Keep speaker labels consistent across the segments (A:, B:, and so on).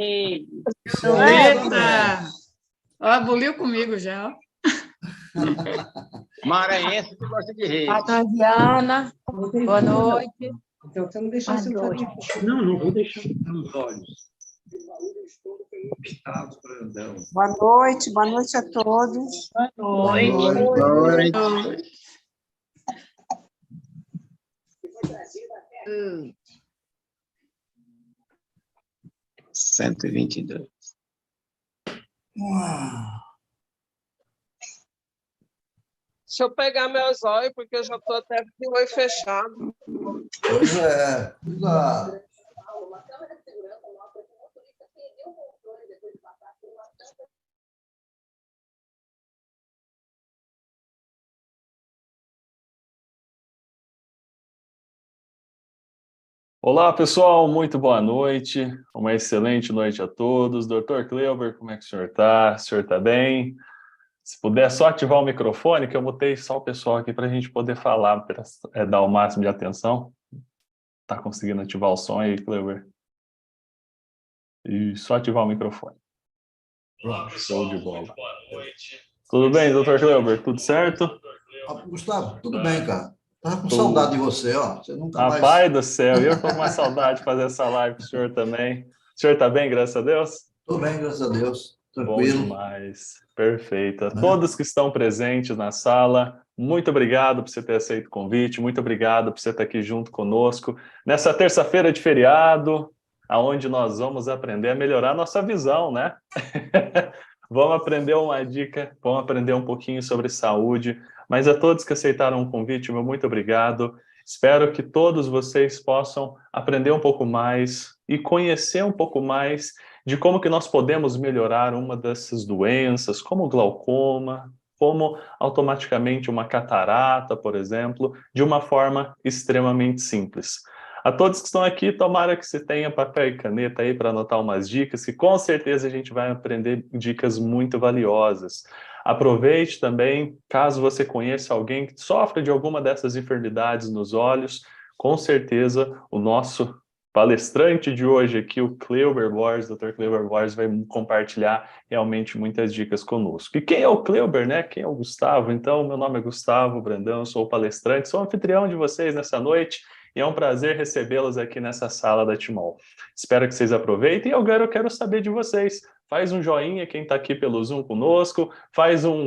A: Eita! Ó, aboliu comigo já. Ó.
B: Maranhense que gosta de rede.
C: Diana, boa noite.
D: Então, você não deixar seu
C: noite.
D: Não vou deixar nos olhos.
E: Boa noite a todos.
C: Boa noite.
B: Oi.
C: Oi.
B: 122.
F: Deixa eu pegar meus olhos, porque eu já estou até de olho fechado.
G: Pois é, cuidado.
H: Olá, pessoal, muito boa noite, uma excelente noite a todos. Dr. Kleuber, como é que o senhor está? O senhor está bem? Se puder só ativar o microfone, que eu botei só o pessoal aqui para a gente poder falar, para dar o máximo de atenção. Está conseguindo ativar o som aí, Kleuber? E só ativar o microfone. Pronto, show de bola. Boa noite. Tudo bem, Dr. Kleuber? Tudo certo?
G: Gustavo, tudo bem, cara. Tava com saudade de você, ó. Você nunca mais...
H: Rapaz do céu, eu estou com uma saudade de fazer essa live com o senhor também. O senhor está bem, graças a Deus?
G: Tudo bem, graças a Deus. Tranquilo.
H: Bom demais. Perfeito. A todos que estão presentes na sala, muito obrigado por você ter aceito o convite, muito obrigado por você estar aqui junto conosco nessa terça-feira de feriado, aonde nós vamos aprender a melhorar a nossa visão, né? Vamos aprender uma dica, vamos aprender um pouquinho sobre saúde, mas a todos que aceitaram o convite, meu muito obrigado. Espero que todos vocês possam aprender um pouco mais e conhecer um pouco mais de como que nós podemos melhorar uma dessas doenças, como o glaucoma, como automaticamente uma catarata, por exemplo, de uma forma extremamente simples. A todos que estão aqui, tomara que você tenha papel e caneta aí para anotar umas dicas, que com certeza a gente vai aprender dicas muito valiosas. Aproveite também, caso você conheça alguém que sofre de alguma dessas enfermidades nos olhos, com certeza o nosso palestrante de hoje aqui, o Kleuber Borges, Dr. Kleuber Borges, vai compartilhar realmente muitas dicas conosco. E quem é o Kleuber, né? Quem é o Gustavo? Então, meu nome é Gustavo Brandão, sou o palestrante, sou o anfitrião de vocês nessa noite e é um prazer recebê-los aqui nessa sala da Timol. Espero que vocês aproveitem e agora eu quero saber de vocês. Faz um joinha quem está aqui pelo Zoom conosco,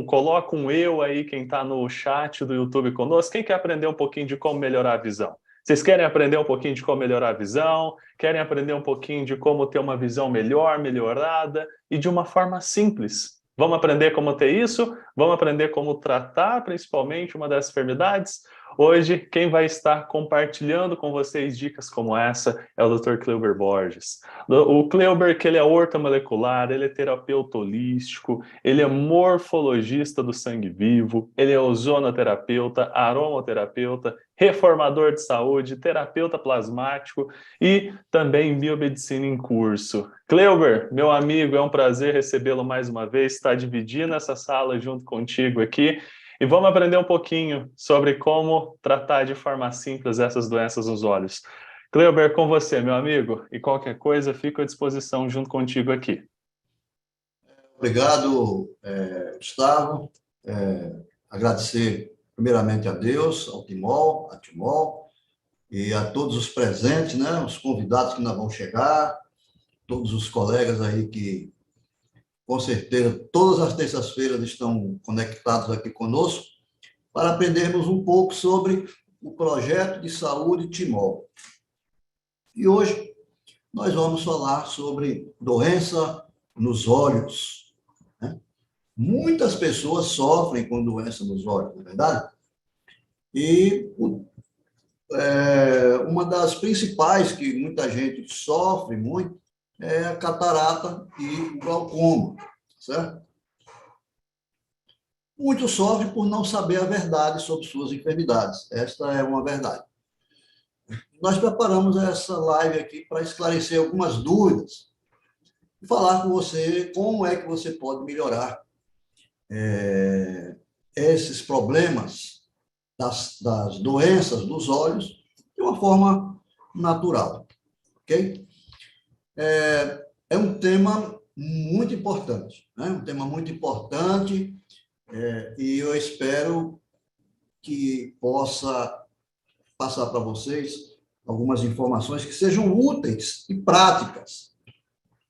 H: coloca um eu aí quem está no chat do YouTube conosco. Quem quer aprender um pouquinho de como melhorar a visão? Vocês querem aprender um pouquinho de como melhorar a visão? Querem aprender um pouquinho de como ter uma visão melhor, melhorada e de uma forma simples? Vamos aprender como ter isso? Vamos aprender como tratar principalmente uma das enfermidades? Hoje, quem vai estar compartilhando com vocês dicas como essa é o Dr. Kleuber Borges. O Kleuber, que ele é ortomolecular, ele é terapeuta holístico, ele é morfologista do sangue vivo, ele é ozonoterapeuta, aromaterapeuta, reformador de saúde, terapeuta plasmático e também biomedicina em curso. Kleuber, meu amigo, é um prazer recebê-lo mais uma vez, estar dividindo essa sala junto contigo aqui. E vamos aprender um pouquinho sobre como tratar de forma simples essas doenças nos olhos. Kleuber, com você, meu amigo, e qualquer coisa, fico à disposição junto contigo aqui.
G: Obrigado, Gustavo. Agradecer primeiramente a Deus, ao Timol, a Timol, e a todos os presentes, né, os convidados que ainda vão chegar, todos os colegas aí que, com certeza, todas as terças-feiras estão conectados aqui conosco para aprendermos um pouco sobre o projeto de saúde Timol. E hoje nós vamos falar sobre doença nos olhos, né? Muitas pessoas sofrem com doença nos olhos, não é verdade? E uma das principais que muita gente sofre muito é a catarata e o glaucoma, certo? Muitos sofrem por não saber a verdade sobre suas enfermidades. Esta é uma verdade. Nós preparamos essa live aqui para esclarecer algumas dúvidas e falar com você como é que você pode melhorar esses problemas das doenças dos olhos de uma forma natural, ok? é um tema muito importante, né? Um tema muito importante, e eu espero que possa passar para vocês algumas informações que sejam úteis e práticas.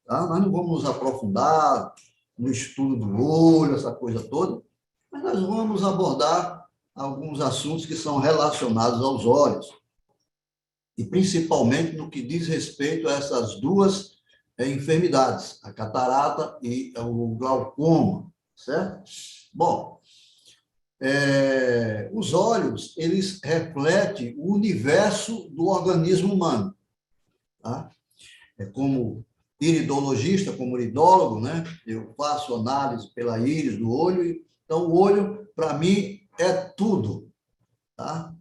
G: Tá? Nós não vamos nos aprofundar no estudo do olho, essa coisa toda, mas nós vamos abordar alguns assuntos que são relacionados aos olhos, e principalmente no que diz respeito a essas duas enfermidades, a catarata e o glaucoma, certo? Bom, os olhos, eles refletem o universo do organismo humano, tá? Como iridologista, como iridólogo, né? Eu faço análise pela íris do olho, então o olho, para mim, é tudo, tá?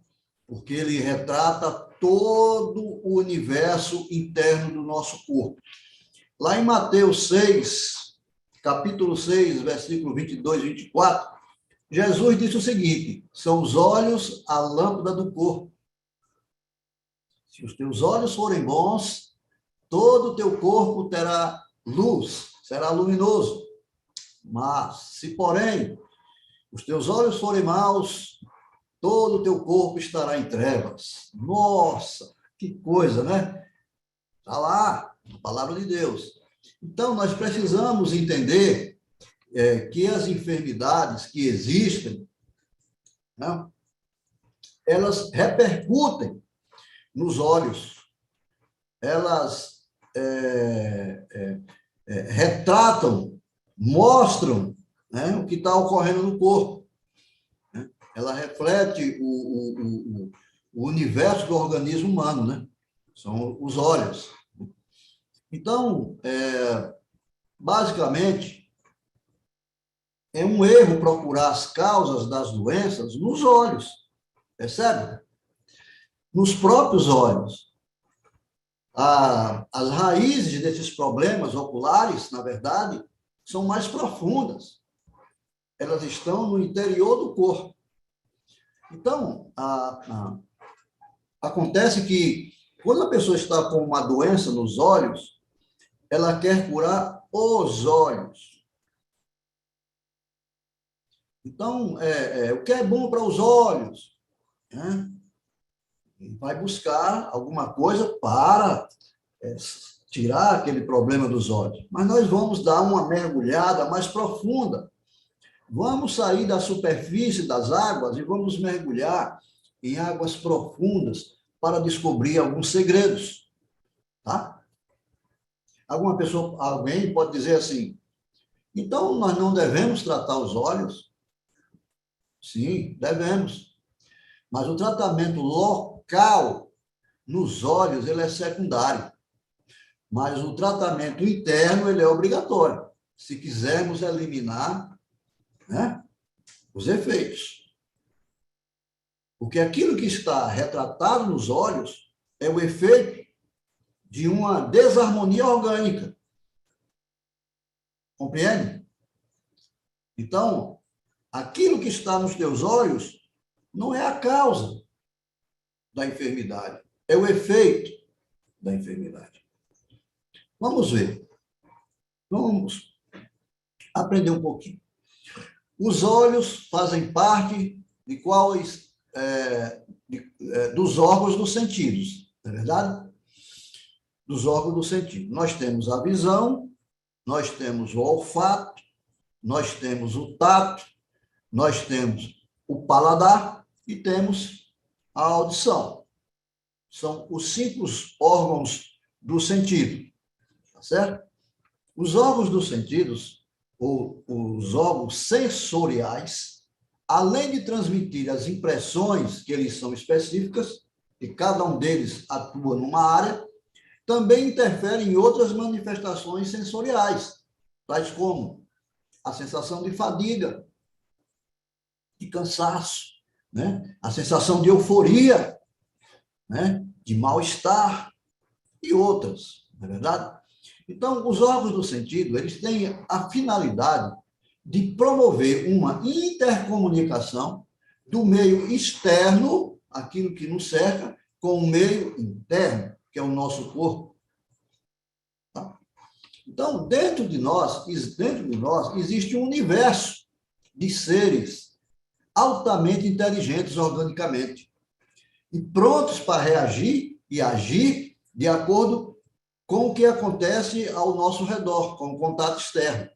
G: Porque ele retrata todo o universo interno do nosso corpo. Lá em Mateus 6, capítulo 6, versículo 22 e 24, Jesus disse o seguinte: são os olhos a lâmpada do corpo. Se os teus olhos forem bons, todo o teu corpo terá luz, será luminoso. Mas, se porém os teus olhos forem maus, todo o teu corpo estará em trevas. Nossa, que coisa, né? Está lá, a palavra de Deus. Então, nós precisamos entender que as enfermidades que existem, né, elas repercutem nos olhos, elas retratam, mostram, né, o que está ocorrendo no corpo. Né? Ela reflete o universo do organismo humano, né? São os olhos. Então, basicamente, é um erro procurar as causas das doenças nos olhos, percebe? Nos próprios olhos. As raízes desses problemas oculares, na verdade, são mais profundas. Elas estão no interior do corpo. Então, acontece que, quando a pessoa está com uma doença nos olhos, ela quer curar os olhos. Então, o que é bom para os olhos? Né? Vai buscar alguma coisa para tirar aquele problema dos olhos. Mas nós vamos dar uma mergulhada mais profunda. Vamos sair da superfície das águas e vamos mergulhar em águas profundas para descobrir alguns segredos. Tá? Alguém pode dizer assim: então nós não devemos tratar os olhos? Sim, devemos. Mas o tratamento local nos olhos, ele é secundário. Mas o tratamento interno, ele é obrigatório, se quisermos eliminar, né, os efeitos. Porque aquilo que está retratado nos olhos é o efeito de uma desarmonia orgânica. Compreende? Então, aquilo que está nos teus olhos não é a causa da enfermidade, é o efeito da enfermidade. Vamos ver. Vamos aprender um pouquinho. Os olhos fazem parte de quais dos órgãos dos sentidos, não é verdade? Dos órgãos do sentido. Nós temos a visão, nós temos o olfato, nós temos o tato, nós temos o paladar e temos a audição. São os 5 órgãos do sentido, tá certo? Os órgãos dos sentidos, ou os órgãos sensoriais, além de transmitir as impressões que eles são específicas, e cada um deles atua numa área, também interferem em outras manifestações sensoriais, tais como a sensação de fadiga, de cansaço, né? A sensação de euforia, né? De mal-estar e outras, não é verdade? Então, os órgãos do sentido, eles têm a finalidade de promover uma intercomunicação do meio externo, aquilo que nos cerca, com o meio interno, que é o nosso corpo. Tá? Então, dentro de nós existe um universo de seres altamente inteligentes organicamente e prontos para reagir e agir de acordo com o que acontece ao nosso redor, com o contato externo.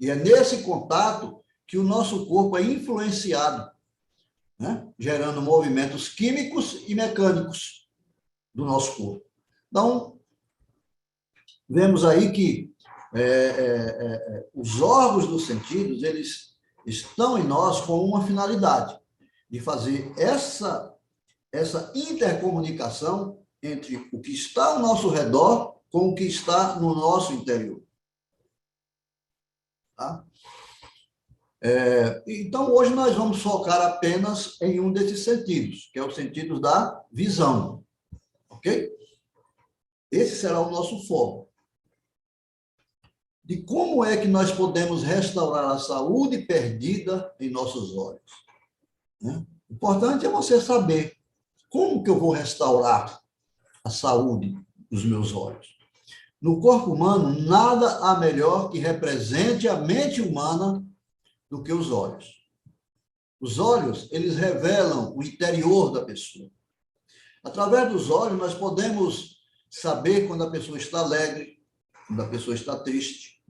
G: E é nesse contato que o nosso corpo é influenciado, né? Gerando movimentos químicos e mecânicos do nosso corpo. Então, vemos aí que os órgãos dos sentidos, eles estão em nós com uma finalidade, de fazer essa intercomunicação entre o que está ao nosso redor com o que está no nosso interior. Tá? Então, hoje nós vamos focar apenas em um desses sentidos, que é o sentido da visão. Ok? Esse será o nosso foco. De como é que nós podemos restaurar a saúde perdida em nossos olhos. Né? O importante é você saber como que eu vou restaurar a saúde dos meus olhos. No corpo humano, nada há melhor que represente a mente humana do que os olhos. Os olhos, eles revelam o interior da pessoa. Através dos olhos, nós podemos saber quando a pessoa está alegre, quando a pessoa está triste,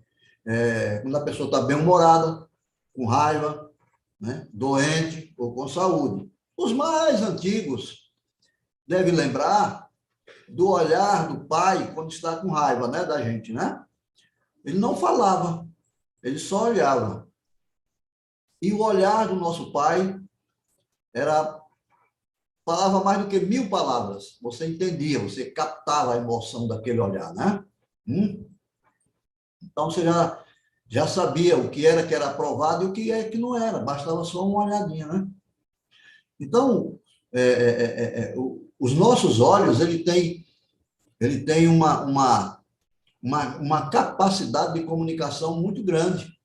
G: quando a pessoa está bem-humorada, com raiva, né, doente ou com saúde. Os mais antigos devem lembrar do olhar do pai quando está com raiva, né, da gente, né? Ele não falava, ele só olhava. E o olhar do nosso pai falava mais do que 1000 palavras. Você entendia, você captava a emoção daquele olhar, né? Então, você já sabia o que era aprovado e o que é que não era. Bastava só uma olhadinha, né? Então, os nossos olhos, ele tem uma capacidade de comunicação muito grande,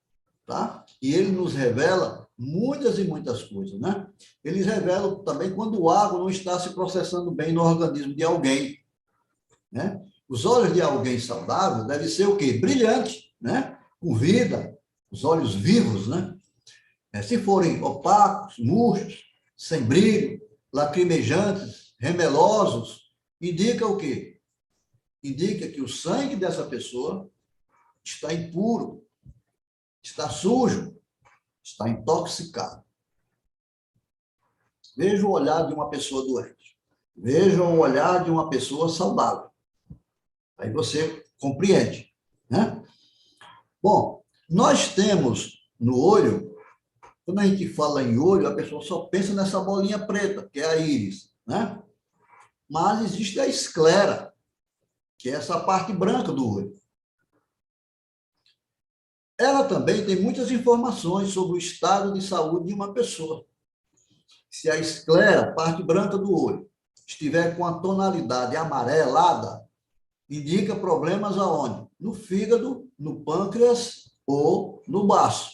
G: tá? E ele nos revela muitas e muitas coisas, né? Eles revelam também quando o água não está se processando bem no organismo de alguém, né? Os olhos de alguém saudável devem ser o quê? Brilhante, né? Com vida, os olhos vivos, né? Se forem opacos, murchos, sem brilho, lacrimejantes, remelosos, indica o quê? Indica que o sangue dessa pessoa está impuro, está sujo, está intoxicado. Veja o olhar de uma pessoa doente. Veja o olhar de uma pessoa saudável. Aí você compreende, né? Bom, nós temos no olho, quando a gente fala em olho, a pessoa só pensa nessa bolinha preta, que é a íris, né? Mas existe a esclera, que é essa parte branca do olho. Ela também tem muitas informações sobre o estado de saúde de uma pessoa. Se a esclera, parte branca do olho, estiver com a tonalidade amarelada, indica problemas aonde? No fígado, no pâncreas ou no baço.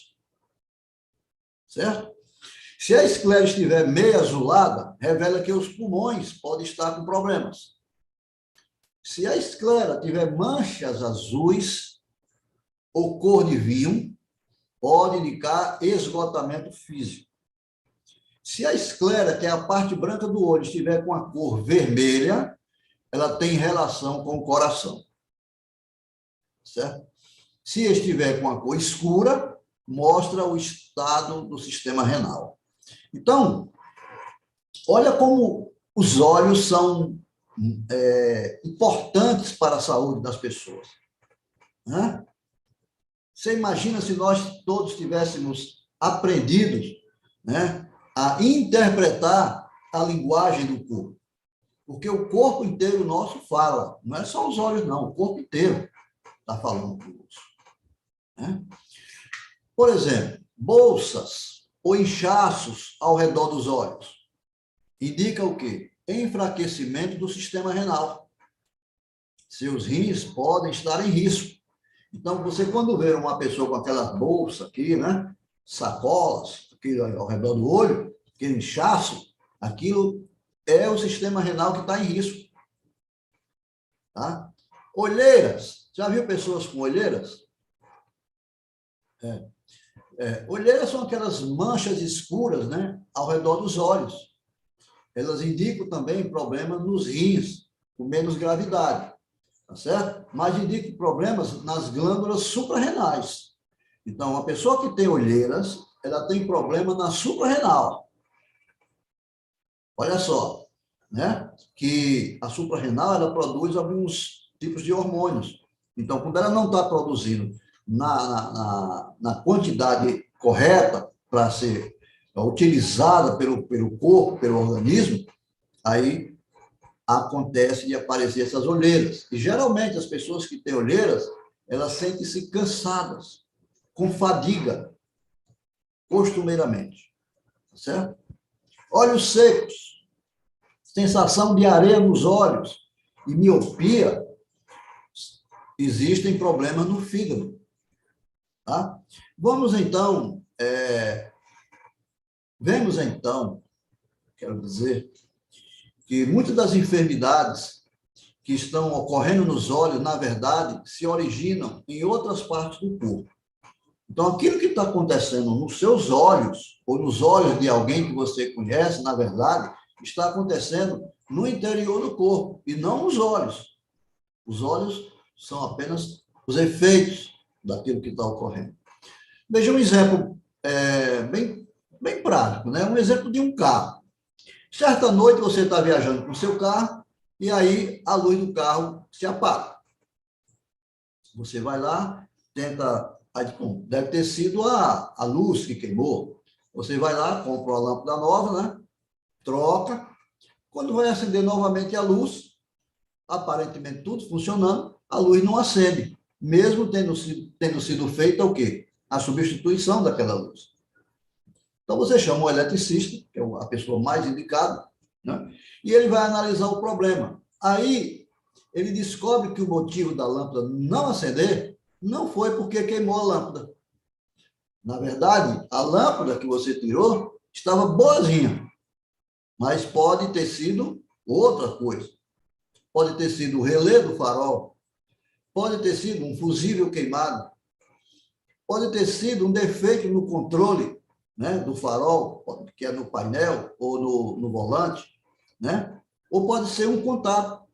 G: Certo? Se a esclera estiver meio azulada, revela que os pulmões podem estar com problemas. Se a esclera tiver manchas azuis ou cor de vinho, pode indicar esgotamento físico. Se a esclera, que é a parte branca do olho, estiver com a cor vermelha, ela tem relação com o coração. Certo? Se estiver com a cor escura, mostra o estado do sistema renal. Então, olha como os olhos são importantes para a saúde das pessoas. Né? Você imagina se nós todos tivéssemos aprendido, né, a interpretar a linguagem do corpo. Porque o corpo inteiro nosso fala, não é só os olhos, não, o corpo inteiro está falando conosco. Né? Por exemplo, bolsas ou inchaços ao redor dos olhos. Indica o quê? Enfraquecimento do sistema renal. Seus rins podem estar em risco. Então, você quando vê uma pessoa com aquelas bolsas aqui, né? Sacolas, aqui ao redor do olho, aquele inchaço, aquilo é o sistema renal que está em risco. Tá? Olheiras Já viu pessoas com olheiras? Olheiras são aquelas manchas escuras, né, ao redor dos olhos. Elas indicam também problemas nos rins, com menos gravidade, tá certo? Mas indicam problemas nas glândulas suprarrenais. Então, a pessoa que tem olheiras, ela tem problema na suprarrenal. Olha só, né? Que a suprarrenal, ela produz alguns tipos de hormônios. Então, quando ela não está produzindo na quantidade correta para ser utilizada pelo corpo, pelo organismo, aí acontece de aparecer essas olheiras. E, geralmente, as pessoas que têm olheiras, elas sentem-se cansadas, com fadiga, costumeiramente. Certo? Olhos secos, sensação de areia nos olhos e miopia, existem problemas no fígado. Tá? Vemos então, quero dizer, que muitas das enfermidades que estão ocorrendo nos olhos, na verdade, se originam em outras partes do corpo. Então, aquilo que está acontecendo nos seus olhos, ou nos olhos de alguém que você conhece, na verdade, está acontecendo no interior do corpo, e não nos olhos. Os olhos são apenas os efeitos daquilo que está ocorrendo. Veja um exemplo bem prático, né? Um exemplo de um carro. Certa noite você está viajando com o seu carro, e aí a luz do carro se apaga. Você vai lá, tenta... Deve ter sido a luz que queimou. Você vai lá, compra uma lâmpada nova, né? Troca. Quando vai acender novamente a luz, aparentemente tudo funcionando, a luz não acende, mesmo tendo sido feita o quê? A substituição daquela luz. Então, você chama um eletricista, que é a pessoa mais indicada, né? E ele vai analisar o problema. Aí, ele descobre que o motivo da lâmpada não acender não foi porque queimou a lâmpada. Na verdade, a lâmpada que você tirou estava boazinha, mas pode ter sido outra coisa. Pode ter sido o relé do farol, pode ter sido um fusível queimado, pode ter sido um defeito no controle, né, do farol, que é no painel ou no volante, né? Ou pode ser um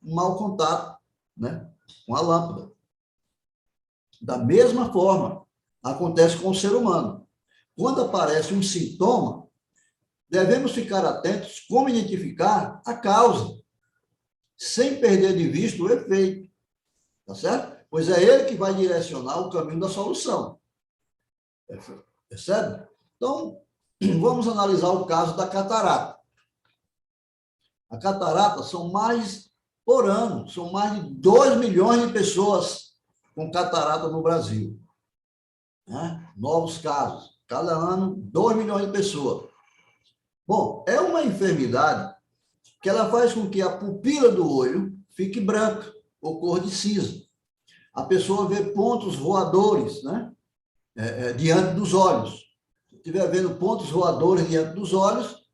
G: mau contato, né, com a lâmpada. Da mesma forma, acontece com o ser humano. Quando aparece um sintoma, devemos ficar atentos como identificar a causa, sem perder de vista o efeito. Tá certo? Pois é ele que vai direcionar o caminho da solução. Percebe? Então, vamos analisar o caso da catarata. A catarata por ano, são mais de 2 milhões de pessoas com catarata no Brasil. Né? Novos casos. Cada ano, 2 milhões de pessoas. Bom, é uma enfermidade que ela faz com que a pupila do olho fique branca, ou cor de cinza. A pessoa vê pontos voadores, né? Diante dos olhos. Se estiver vendo pontos voadores diante dos olhos,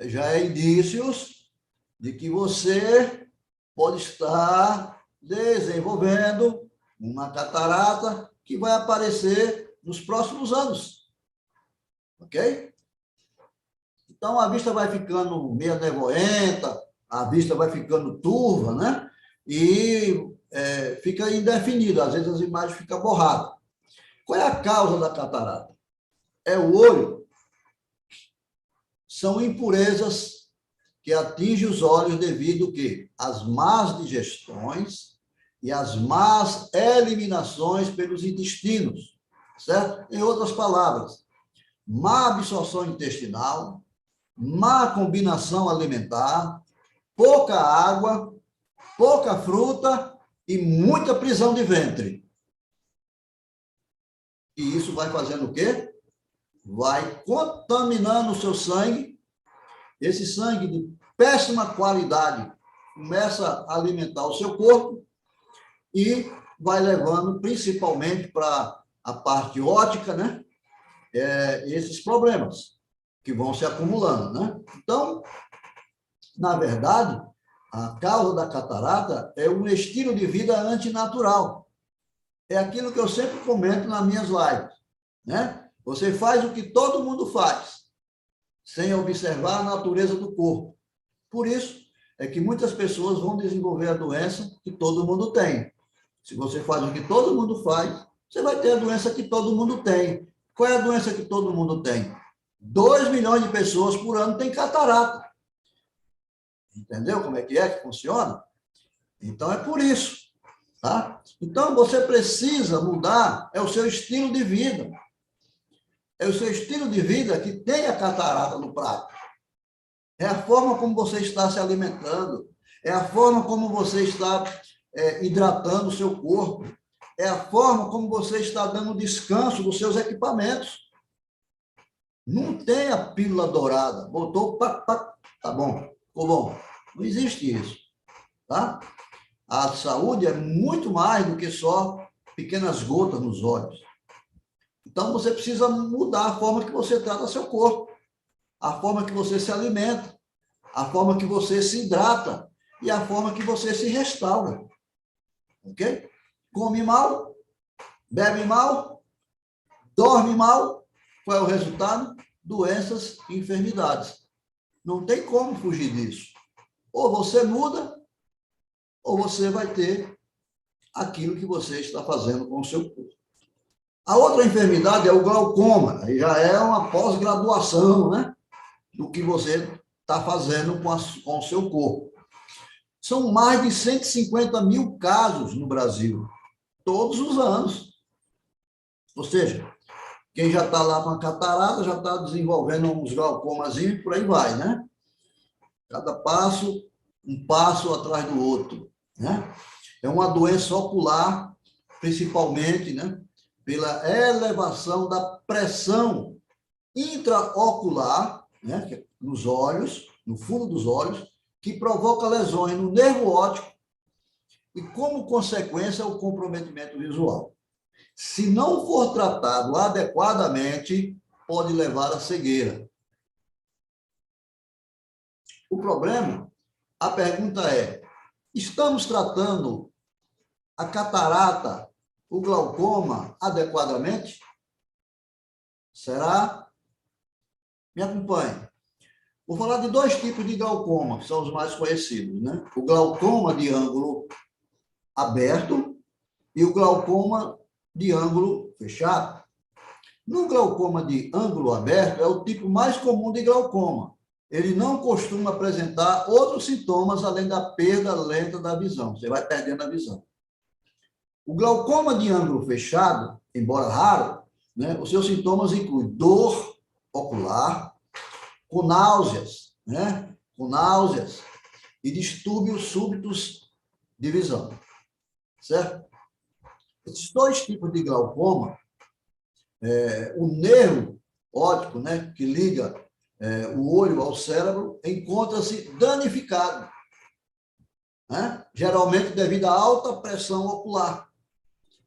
G: já é indícios de que você pode estar desenvolvendo uma catarata que vai aparecer nos próximos anos. Ok? Então, a vista vai ficando meio nevoenta, a vista vai ficando turva, né? E fica indefinida, às vezes as imagens ficam borradas. Qual é a causa da catarata? É o olho. São impurezas que atingem os olhos devido ao quê? Às más digestões e às más eliminações pelos intestinos, certo? Em outras palavras, má absorção intestinal, má combinação alimentar, pouca água, pouca fruta e muita prisão de ventre. E isso vai fazendo o quê? Vai contaminando o seu sangue. Esse sangue de péssima qualidade começa a alimentar o seu corpo e vai levando principalmente para a parte óptica, né? Esses problemas que vão se acumulando, né? Então, na verdade, a causa da catarata é um estilo de vida antinatural. é aquilo que eu sempre comento nas minhas lives, né? Você faz o que todo mundo faz, sem observar a natureza do corpo. Por isso é que muitas pessoas vão desenvolver a doença que todo mundo tem. Se você faz o que todo mundo faz, você vai ter a doença que todo mundo tem. Qual é a doença que todo mundo tem? 2 milhões de pessoas por ano têm catarata. Entendeu como é que funciona? Então, é por isso. Tá? Então, você precisa mudar, é o seu estilo de vida. É o seu estilo de vida que tem a catarata no prato. É a forma como você está se alimentando. É a forma como você está hidratando o seu corpo. É a forma como você está dando descanso dos seus equipamentos. Não tem a pílula dourada. Botou, tá bom, ficou bom. Não existe isso. Tá? A saúde é muito mais do que só pequenas gotas nos olhos. Então, você precisa mudar a forma que você trata seu corpo, a forma que você se alimenta, a forma que você se hidrata e a forma que você se restaura. Ok? Come mal, bebe mal, dorme mal. Qual é o resultado? Doenças e enfermidades. Não tem como fugir disso. Ou você muda, ou você vai ter aquilo que você está fazendo com o seu corpo. A outra enfermidade é o glaucoma. Aí já é uma pós-graduação, né? Do que você está fazendo com o seu corpo. São mais de 150 mil casos no Brasil, todos os anos. Ou seja, quem já está lá com a catarata já está desenvolvendo uns glaucomazinhos e por aí vai, né? Cada passo, um passo atrás do outro, né? É uma doença ocular, principalmente, né? Pela elevação da pressão intraocular, né? Nos olhos, no fundo dos olhos, que provoca lesões no nervo óptico e, como consequência, o comprometimento visual. Se não for tratado adequadamente, pode levar à cegueira. O problema, a pergunta é, estamos tratando a catarata, o glaucoma, adequadamente? Será? Me acompanhe. Vou falar de 2 tipos de glaucoma, que são os mais conhecidos, né? O glaucoma de ângulo aberto e o glaucoma de ângulo fechado. No glaucoma de ângulo aberto é o tipo mais comum de glaucoma. Ele não costuma apresentar outros sintomas além da perda lenta da visão. Você vai perdendo a visão. O glaucoma de ângulo fechado, embora raro, né, os seus sintomas incluem dor ocular, com náuseas, né, e distúrbios súbitos de visão. Certo? Esses 2 tipos de glaucoma, o nervo óptico, né, que liga o olho ao cérebro, encontra-se danificado, né? Geralmente devido à alta pressão ocular.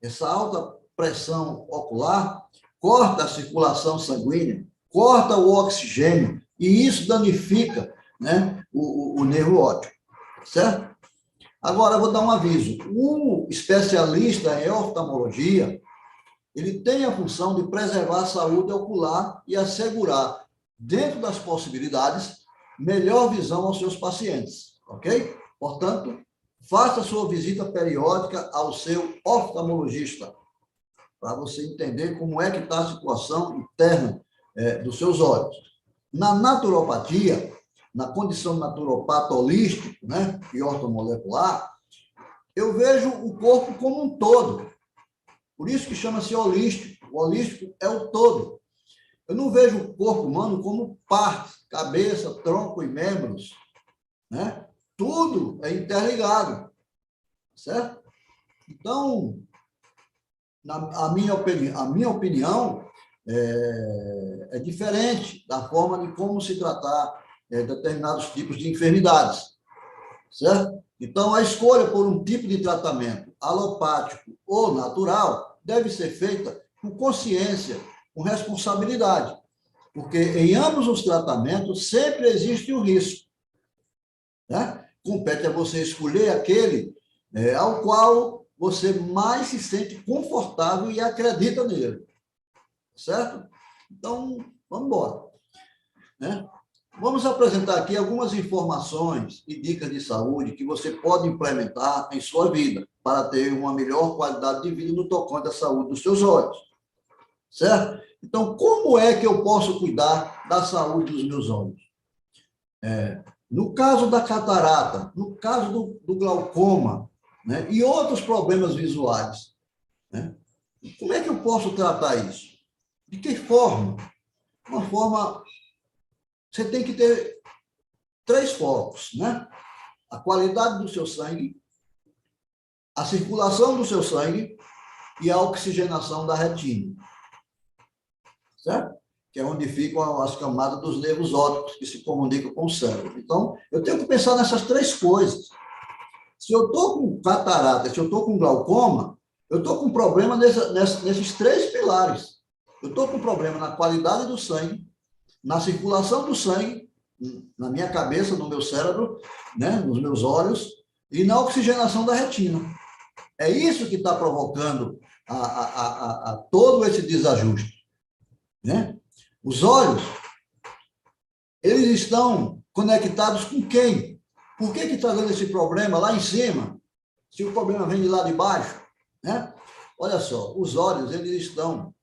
G: Essa alta pressão ocular corta a circulação sanguínea, corta o oxigênio, e isso danifica, né, o nervo óptico, certo? Agora, eu vou dar um aviso. O especialista em oftalmologia, ele tem a função de preservar a saúde ocular e assegurar, dentro das possibilidades, melhor visão aos seus pacientes, ok? Portanto, faça sua visita periódica ao seu oftalmologista, para você entender como é que está a situação interna dos seus olhos. Na naturopatia, na condição naturopata holística, né, e ortomolecular, eu vejo o corpo como um todo. Por isso que chama-se holístico. O holístico é o todo. Eu não vejo o corpo humano como partes, cabeça, tronco e membros, né? Tudo é interligado, certo? Então, a minha opinião é diferente da forma de como se tratar determinados tipos de enfermidades, certo? Então, a escolha por um tipo de tratamento alopático ou natural deve ser feita com consciência, com responsabilidade, porque em ambos os tratamentos sempre existe o risco, né? Compete a você escolher aquele ao qual você mais se sente confortável e acredita nele. Certo? Então, vamos embora. Né? Vamos apresentar aqui algumas informações e dicas de saúde que você pode implementar em sua vida para ter uma melhor qualidade de vida no tocante à saúde dos seus olhos. Certo? Então, como é que eu posso cuidar da saúde dos meus olhos? No caso da catarata, no caso do glaucoma, né, e outros problemas visuais, né, como é que eu posso tratar isso? De que forma? Uma forma... Você tem que ter 3 focos, né? A qualidade do seu sangue, a circulação do seu sangue e a oxigenação da retina. Certo? Que é onde ficam as camadas dos nervos ópticos que se comunicam com o cérebro. Então, eu tenho que pensar nessas 3 coisas. Se eu estou com catarata, se eu estou com glaucoma, eu estou com problema nesses 3 pilares. Eu estou com problema na qualidade do sangue, na circulação do sangue, na minha cabeça, no meu cérebro, né, nos meus olhos, e na oxigenação da retina. É isso que está provocando a todo esse desajuste. Né? Os olhos, eles estão conectados com quem? Por que está dando esse problema lá em cima, se o problema vem de lá de baixo? Né? Olha só, os olhos, eles estão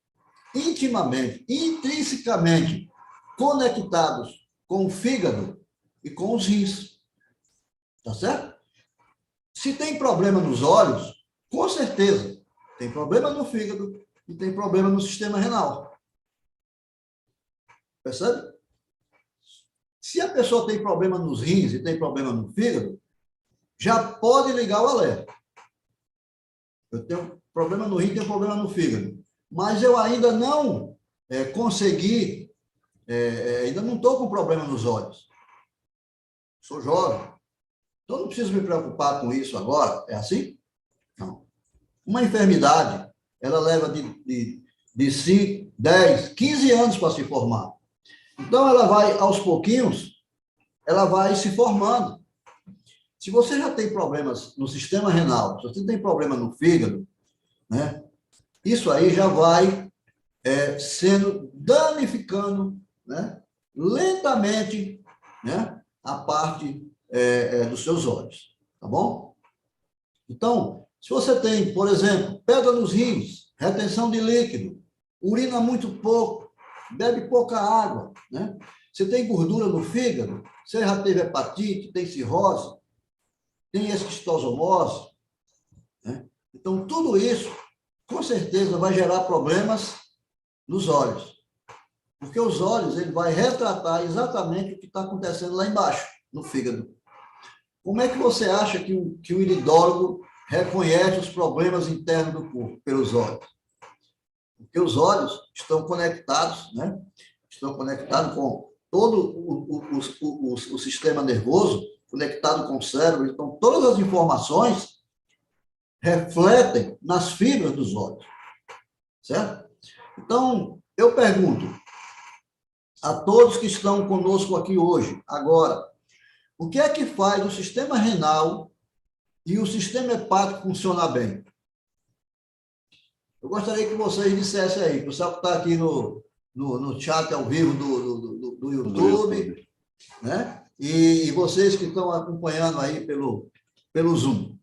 G: intimamente, intrinsecamente conectados com o fígado e com os rins. Tá certo? Se tem problema nos olhos, com certeza, tem problema no fígado e tem problema no sistema renal. Percebe? Se a pessoa tem problema nos rins e tem problema no fígado, já pode ligar o alerta. Eu tenho problema no rim, tenho problema no fígado. Mas eu ainda não consegui, ainda não estou com problema nos olhos. Sou jovem. Então não preciso me preocupar com isso agora. É assim? Não. Uma enfermidade, ela leva de 5, 10, 15 anos para se formar. Então, ela vai, aos pouquinhos, ela vai se formando. Se você já tem problemas no sistema renal, se você tem problema no fígado, né, isso aí já vai sendo danificando, né, lentamente, né, a parte dos seus olhos. Tá bom? Então, se você tem, por exemplo, pedra nos rins, retenção de líquido, urina muito pouco, bebe pouca água, né? Você tem gordura no fígado, você já teve hepatite, tem cirrose, tem esquistossomose, né? Então, tudo isso, com certeza, vai gerar problemas nos olhos. Porque os olhos, ele vai retratar exatamente o que está acontecendo lá embaixo, no fígado. Como é que você acha que o iridólogo reconhece os problemas internos do corpo pelos olhos? Porque os olhos estão conectados, né? Estão conectados com todo o sistema nervoso, conectado com o cérebro. Então, todas as informações refletem nas fibras dos olhos. Certo? Então, eu pergunto a todos que estão conosco aqui hoje, agora, o que é que faz o sistema renal e o sistema hepático funcionar bem? Eu gostaria que vocês dissessem aí, o pessoal que está aqui no chat ao vivo do YouTube, né? E vocês que estão acompanhando aí pelo Zoom.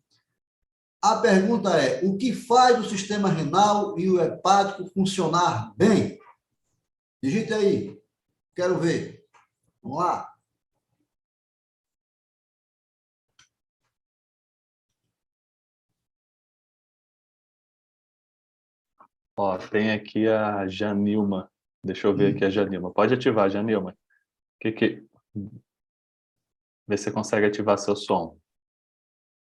G: A pergunta é, o que faz o sistema renal e o hepático funcionar bem? Digite aí, quero ver. Vamos lá.
H: Ó, tem aqui a Janilma. Deixa eu ver aqui a Janilma. Pode ativar, Janilma. Vê se você consegue ativar seu som.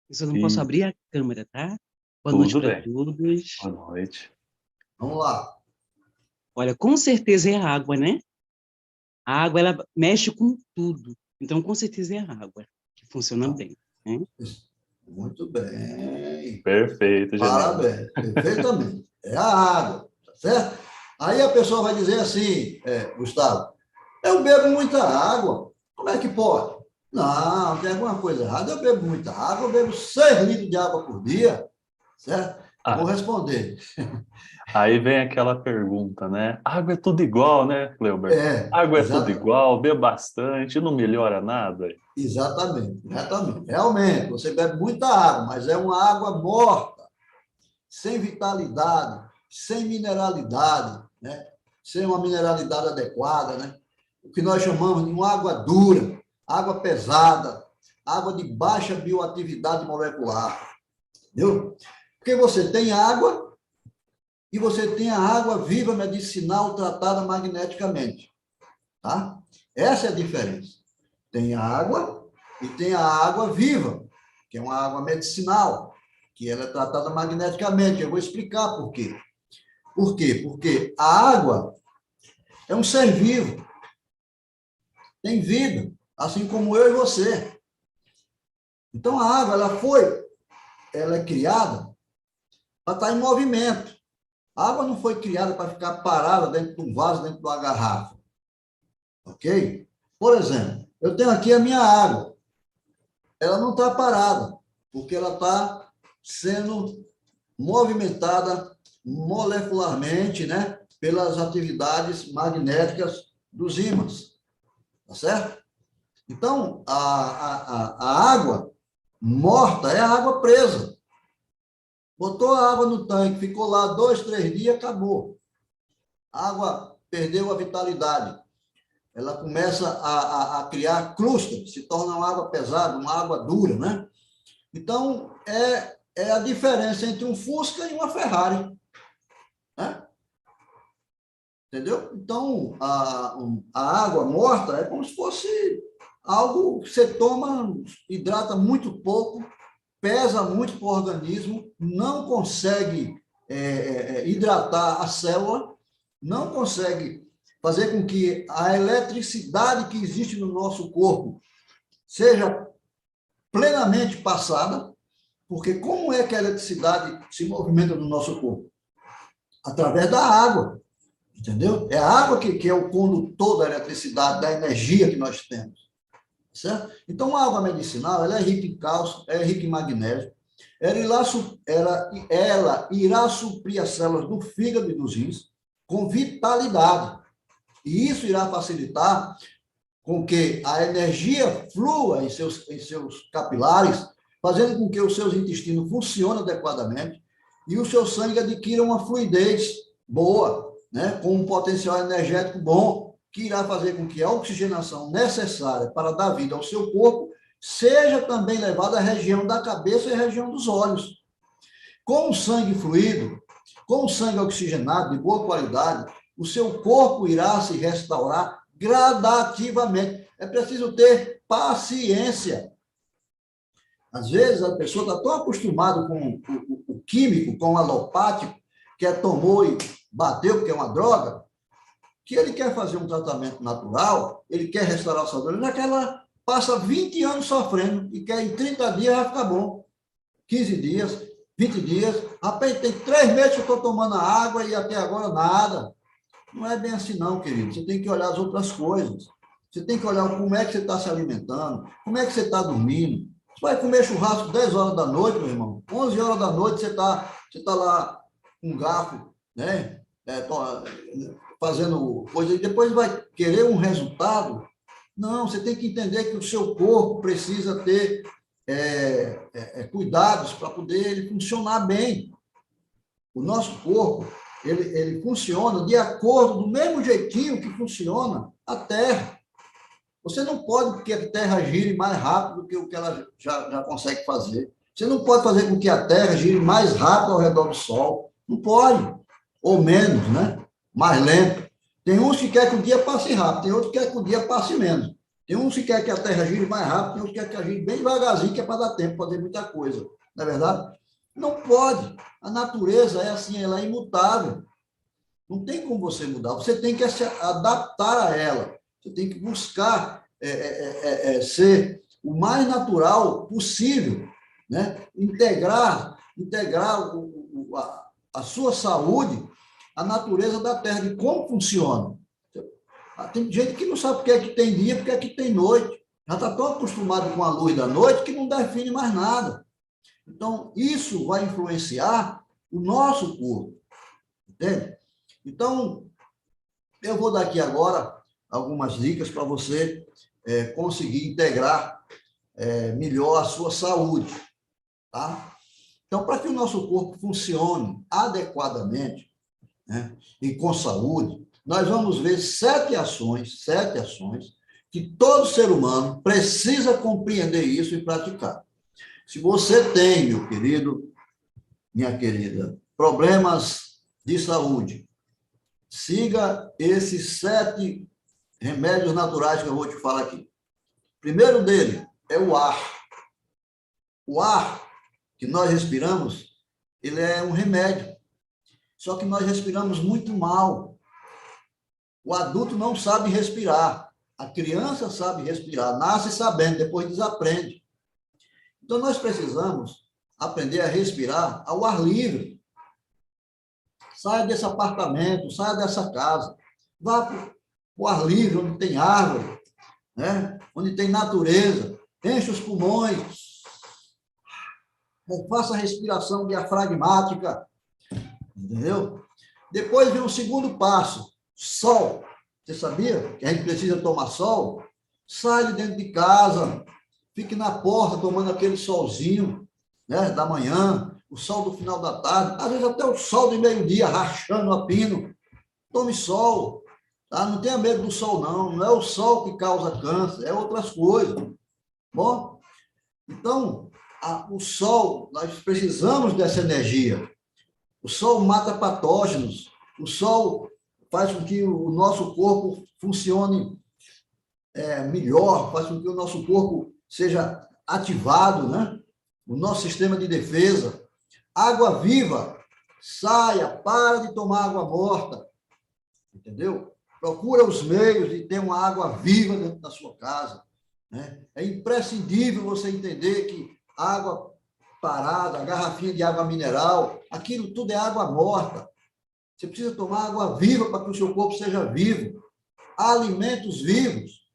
I: Eu só não posso abrir a câmera, tá? Boa noite para todos.
H: Boa noite.
G: Vamos lá.
I: Olha, com certeza é a água, né? A água, ela mexe com tudo. Então, com certeza é a água que funciona bem. Né?
G: Muito bem.
H: Perfeito, Janilma.
G: Parabéns. Perfeitamente. É a água, tá certo? Aí a pessoa vai dizer assim, Gustavo, eu bebo muita água, como é que pode? Não, tem alguma coisa errada, eu bebo muita água, eu bebo 6 litros de água por dia, certo? Eu vou responder.
H: Aí vem aquela pergunta, né? Água é tudo igual, né, Cleuber? Água é tudo
G: Exatamente.
H: igual, bebe bastante, não melhora nada.
G: Exatamente, exatamente. Realmente, você bebe muita água, mas é uma água morta, sem vitalidade, sem mineralidade, né? Sem uma mineralidade adequada, né? O que nós chamamos de uma água dura, água pesada, água de baixa bioatividade molecular. Entendeu? Porque você tem água e você tem a água viva medicinal tratada magneticamente. Tá? Essa é a diferença. Tem a água e tem a água viva, que é uma água medicinal, que ela é tratada magneticamente. Eu vou explicar por quê. Por quê? Porque a água é um ser vivo, tem vida, assim como eu e você. Então, a água, ela é criada para estar em movimento. A água não foi criada para ficar parada dentro de um vaso, dentro de uma garrafa. Ok? Por exemplo, eu tenho aqui a minha água. Ela não está parada, porque ela está sendo movimentada molecularmente, né, pelas atividades magnéticas dos ímãs. Tá certo? Então, a água morta é a água presa. Botou a água no tanque, ficou lá 2, 3 dias, acabou. A água perdeu a vitalidade. Ela começa a criar clusters, se torna uma água pesada, uma água dura, né? Então, é a diferença entre um Fusca e uma Ferrari. Né? Entendeu? Então, a água morta é como se fosse algo que você toma, hidrata muito pouco, pesa muito para o organismo, não consegue hidratar a célula, não consegue fazer com que a eletricidade que existe no nosso corpo seja plenamente passada, porque como é que a eletricidade se movimenta no nosso corpo? Através da água, entendeu? É a água que é o condutor da eletricidade, da energia que nós temos. Certo? Então, a água medicinal ela é rica em cálcio, é rica em magnésio, ela irá suprir as células do fígado e dos rins com vitalidade. E isso irá facilitar com que a energia flua em seus capilares, fazendo com que os seus intestinos funcionem adequadamente e o seu sangue adquira uma fluidez boa, né, com um potencial energético bom, que irá fazer com que a oxigenação necessária para dar vida ao seu corpo seja também levada à região da cabeça e à região dos olhos. Com o sangue fluido, com o sangue oxigenado de boa qualidade, o seu corpo irá se restaurar gradativamente. É preciso ter paciência. Às vezes, a pessoa está tão acostumada com o químico, com o alopático, que tomou e bateu, porque é uma droga, que ele quer fazer um tratamento natural, ele quer restaurar a saúde, já que ela passa 20 anos sofrendo e quer em 30 dias já ficar bom. 15 dias, 20 dias. Rapaz, tem 3 meses que eu estou tomando a água e até agora nada. Não é bem assim não, querido. Você tem que olhar as outras coisas. Você tem que olhar como é que você está se alimentando, como é que você está dormindo. Você vai comer churrasco 10 horas da noite, meu irmão. 11 horas da noite você tá lá com um garfo, né? Fazendo coisa e depois vai querer um resultado. Não, você tem que entender que o seu corpo precisa ter cuidados para poder ele funcionar bem. O nosso corpo, ele funciona de acordo, do mesmo jeitinho que funciona a Terra. Você não pode que a Terra gire mais rápido do que o que ela já consegue fazer. Você não pode fazer com que a Terra gire mais rápido ao redor do Sol. Não pode. Ou menos, né? Mais lento. Tem uns que querem que o dia passe rápido, tem outros que querem que o dia passe menos. Tem uns que querem que a Terra gire mais rápido, tem outros que querem que ela gire bem devagarzinho, que é para dar tempo para fazer muita coisa. Não é verdade? Não pode. A natureza é assim, ela é imutável. Não tem como você mudar. Você tem que se adaptar a ela. Você tem que buscar ser o mais natural possível, né? Integrar a sua saúde à natureza da Terra, de como funciona. Tem gente que não sabe porque é que tem dia, porque é que tem noite. Já está tão acostumado com a luz da noite que não define mais nada. Então, isso vai influenciar o nosso corpo, entende? Então, eu vou dar aqui agora algumas dicas para você conseguir integrar melhor a sua saúde, tá? Então, para que o nosso corpo funcione adequadamente, né, e com saúde, nós vamos ver 7 ações que todo ser humano precisa compreender isso e praticar. Se você tem, meu querido, minha querida, problemas de saúde, siga esses 7 remédios naturais que eu vou te falar aqui. O primeiro dele é o ar. O ar que nós respiramos, ele é um remédio. Só que nós respiramos muito mal. O adulto não sabe respirar. A criança sabe respirar, nasce sabendo, depois desaprende. Então, nós precisamos aprender a respirar ao ar livre. Saia desse apartamento, saia dessa casa. Vá para o ar livre, onde tem árvore, né? Onde tem natureza. Enche os pulmões. Faça a respiração diafragmática. Entendeu? Depois vem o segundo passo, sol. Você sabia que a gente precisa tomar sol? Sai de dentro de casa, fique na porta tomando aquele solzinho, né, da manhã, o sol do final da tarde, às vezes até o sol de meio-dia, rachando a pino. Tome sol, tá? Não tenha medo do sol, não. Não é o sol que causa câncer, é outras coisas. Bom, então, o sol, nós precisamos dessa energia. O sol mata patógenos, o sol faz com que o nosso corpo funcione melhor, faz com que o nosso corpo seja ativado, né? O nosso sistema de defesa. Água viva, saia, para de tomar água morta, entendeu? Procura os meios de ter uma água viva dentro da sua casa, né? É imprescindível você entender que água parada, garrafinha de água mineral, aquilo tudo é água morta. Você precisa tomar água viva para que o seu corpo seja vivo. Alimentos vivos,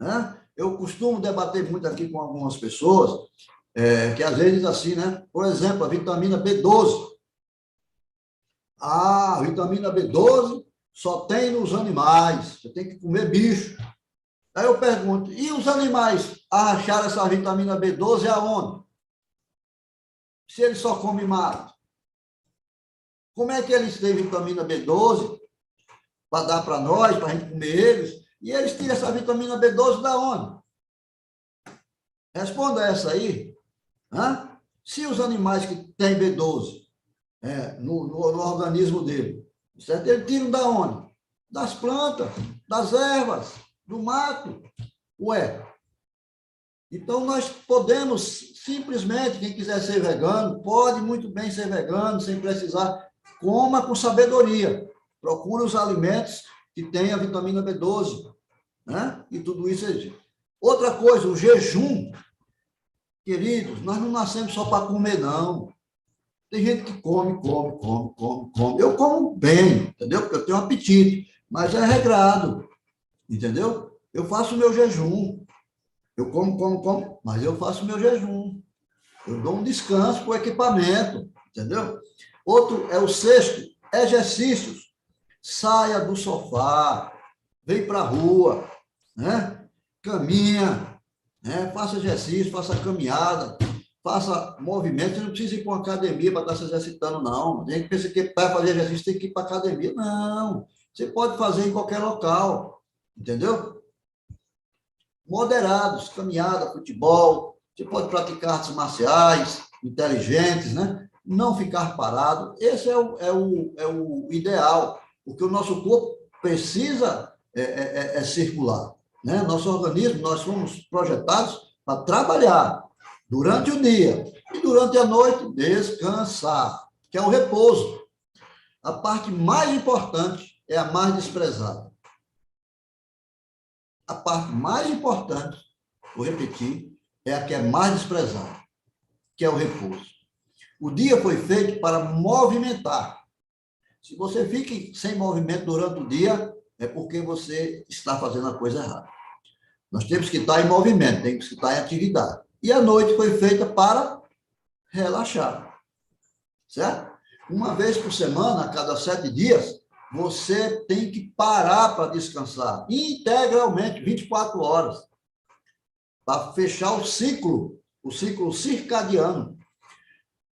G: né? Eu costumo debater muito aqui com algumas pessoas, que às vezes assim, né? Por exemplo, a vitamina B12. A vitamina B12 só tem nos animais, você tem que comer bicho. Aí eu pergunto, e os animais acharam essa vitamina B12 aonde? Se eles só comem mato? Como é que eles têm vitamina B12 para dar para nós, para a gente comer eles? E eles tiram essa vitamina B12 da onde? Responda essa aí. Hã? Se os animais que têm B12 no organismo dele, certo? Eles tiram da onde? Das plantas, das ervas, do mato. Ué. Então, nós podemos, simplesmente, quem quiser ser vegano, pode muito bem ser vegano, sem precisar. Coma com sabedoria. Procure os alimentos que têm a vitamina B12, né? E tudo isso existe. Outra coisa, o jejum. Queridos, nós não nascemos só para comer, não. Tem gente que come. Eu como bem, entendeu? Porque eu tenho apetite, mas é regrado, entendeu? Eu faço o meu jejum. Eu como, mas eu faço o meu jejum. Eu dou um descanso para o equipamento, entendeu? Outro é o sexto, exercícios. Saia do sofá, vem para a rua, né? Caminha, né? Faça exercício, faça caminhada, faça movimento. Você não precisa ir para uma academia para estar se exercitando, não. A gente pensa que para fazer exercício tem que ir para a academia. Não, você pode fazer em qualquer local, entendeu? Moderados, caminhada, futebol, você pode praticar artes marciais, inteligentes, né? Não ficar parado. Esse é o ideal, porque o nosso corpo precisa circular, né? Nosso organismo, nós fomos projetados para trabalhar durante o dia e durante a noite descansar, que é o repouso. A parte mais importante é a mais desprezada. A parte mais importante, vou repetir, é a que é mais desprezada, que é o repouso. O dia foi feito para movimentar. Se você fica sem movimento durante o dia, é porque você está fazendo a coisa errada. Nós temos que estar em movimento, temos que estar em atividade. E a noite foi feita para relaxar. Certo? Uma vez por semana, a cada 7 dias, você tem que parar para descansar integralmente, 24 horas, para fechar o ciclo circadiano.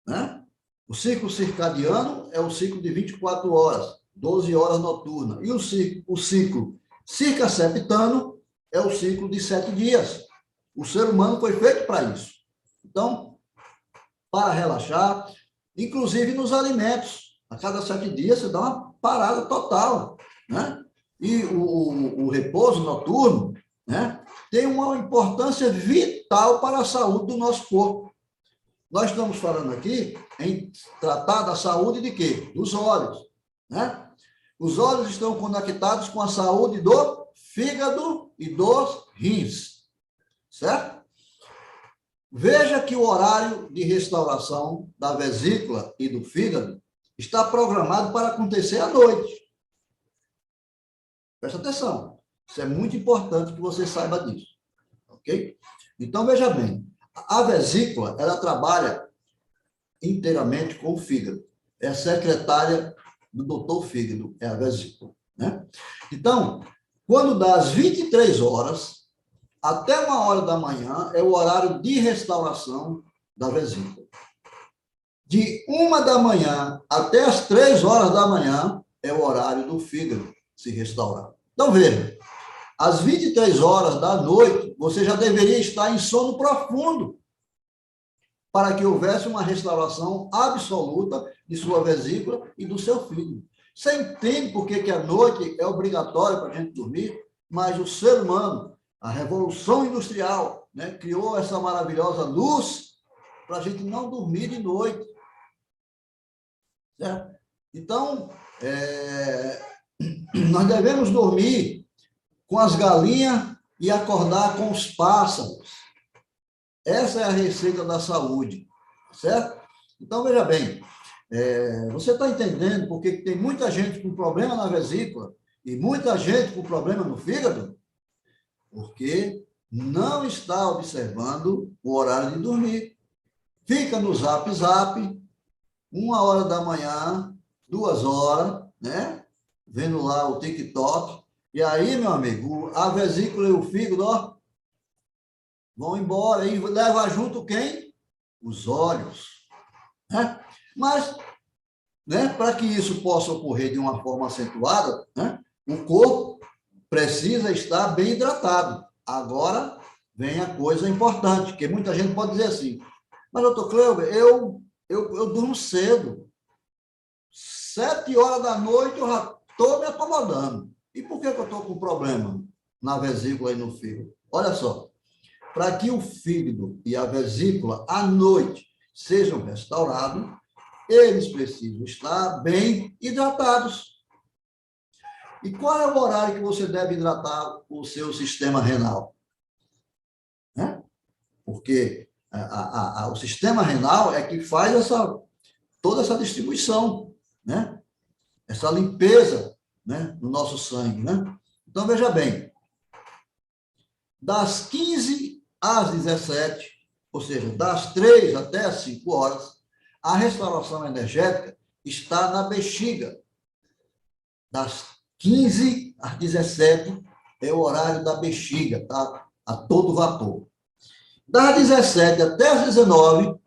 G: Né? O ciclo circadiano é o ciclo de 24 horas, 12 horas noturna. E o ciclo circaseptano é o ciclo de 7 dias. O ser humano foi feito para isso. Então, para relaxar, inclusive nos alimentos, a cada 7 dias você dá uma parada total. Né? E o repouso noturno, né, tem uma importância vital para a saúde do nosso corpo. Nós estamos falando aqui em tratar da saúde de quê? Dos olhos. Né? Os olhos estão conectados com a saúde do fígado e dos rins. Certo? Veja que o horário de restauração da vesícula e do fígado está programado para acontecer à noite. Presta atenção. Isso é muito importante que você saiba disso. Ok? Então, veja bem. A vesícula, ela trabalha inteiramente com o fígado. É a secretária do doutor Fígado, é a vesícula. Né? Então, quando dá às 23 horas, até 1h da manhã, é o horário de restauração da vesícula. De 1 da manhã até as 3 horas da manhã, é o horário do fígado se restaurar. Então, veja, às 23 horas da noite, você já deveria estar em sono profundo para que houvesse uma restauração absoluta de sua vesícula e do seu fígado. Você entende por que a noite é obrigatória para a gente dormir? Mas o ser humano, a Revolução Industrial, né, criou essa maravilhosa luz para a gente não dormir de noite. Certo? Então, nós devemos dormir com as galinhas e acordar com os pássaros. Essa é a receita da saúde, certo? Então, veja bem, você está entendendo por que tem muita gente com problema na vesícula e muita gente com problema no fígado? Porque não está observando o horário de dormir. Fica no zap, 1h da manhã, 2 horas, né? Vendo lá o TikTok. E aí, meu amigo, a vesícula e o fígado, ó, vão embora. E leva junto quem? Os olhos. Né? Mas, né, para que isso possa ocorrer de uma forma acentuada, né, o corpo precisa estar bem hidratado. Agora vem a coisa importante, que muita gente pode dizer assim, mas, doutor Cleuber, eu durmo cedo. 7 horas da noite eu já estou me acomodando. E por que eu estou com problema na vesícula e no fígado? Olha só, para que o fígado e a vesícula, à noite, sejam restaurados, eles precisam estar bem hidratados. E qual é o horário que você deve hidratar o seu sistema renal? Né? Porque o sistema renal é que faz toda essa distribuição, né? Essa limpeza, né, no nosso sangue. Né? Então, veja bem, das 15 às 17, ou seja, das 3 até as 5 horas, a restauração energética está na bexiga. Das 15 às 17 é o horário da bexiga, tá? A todo vapor. Das 17 até as 19,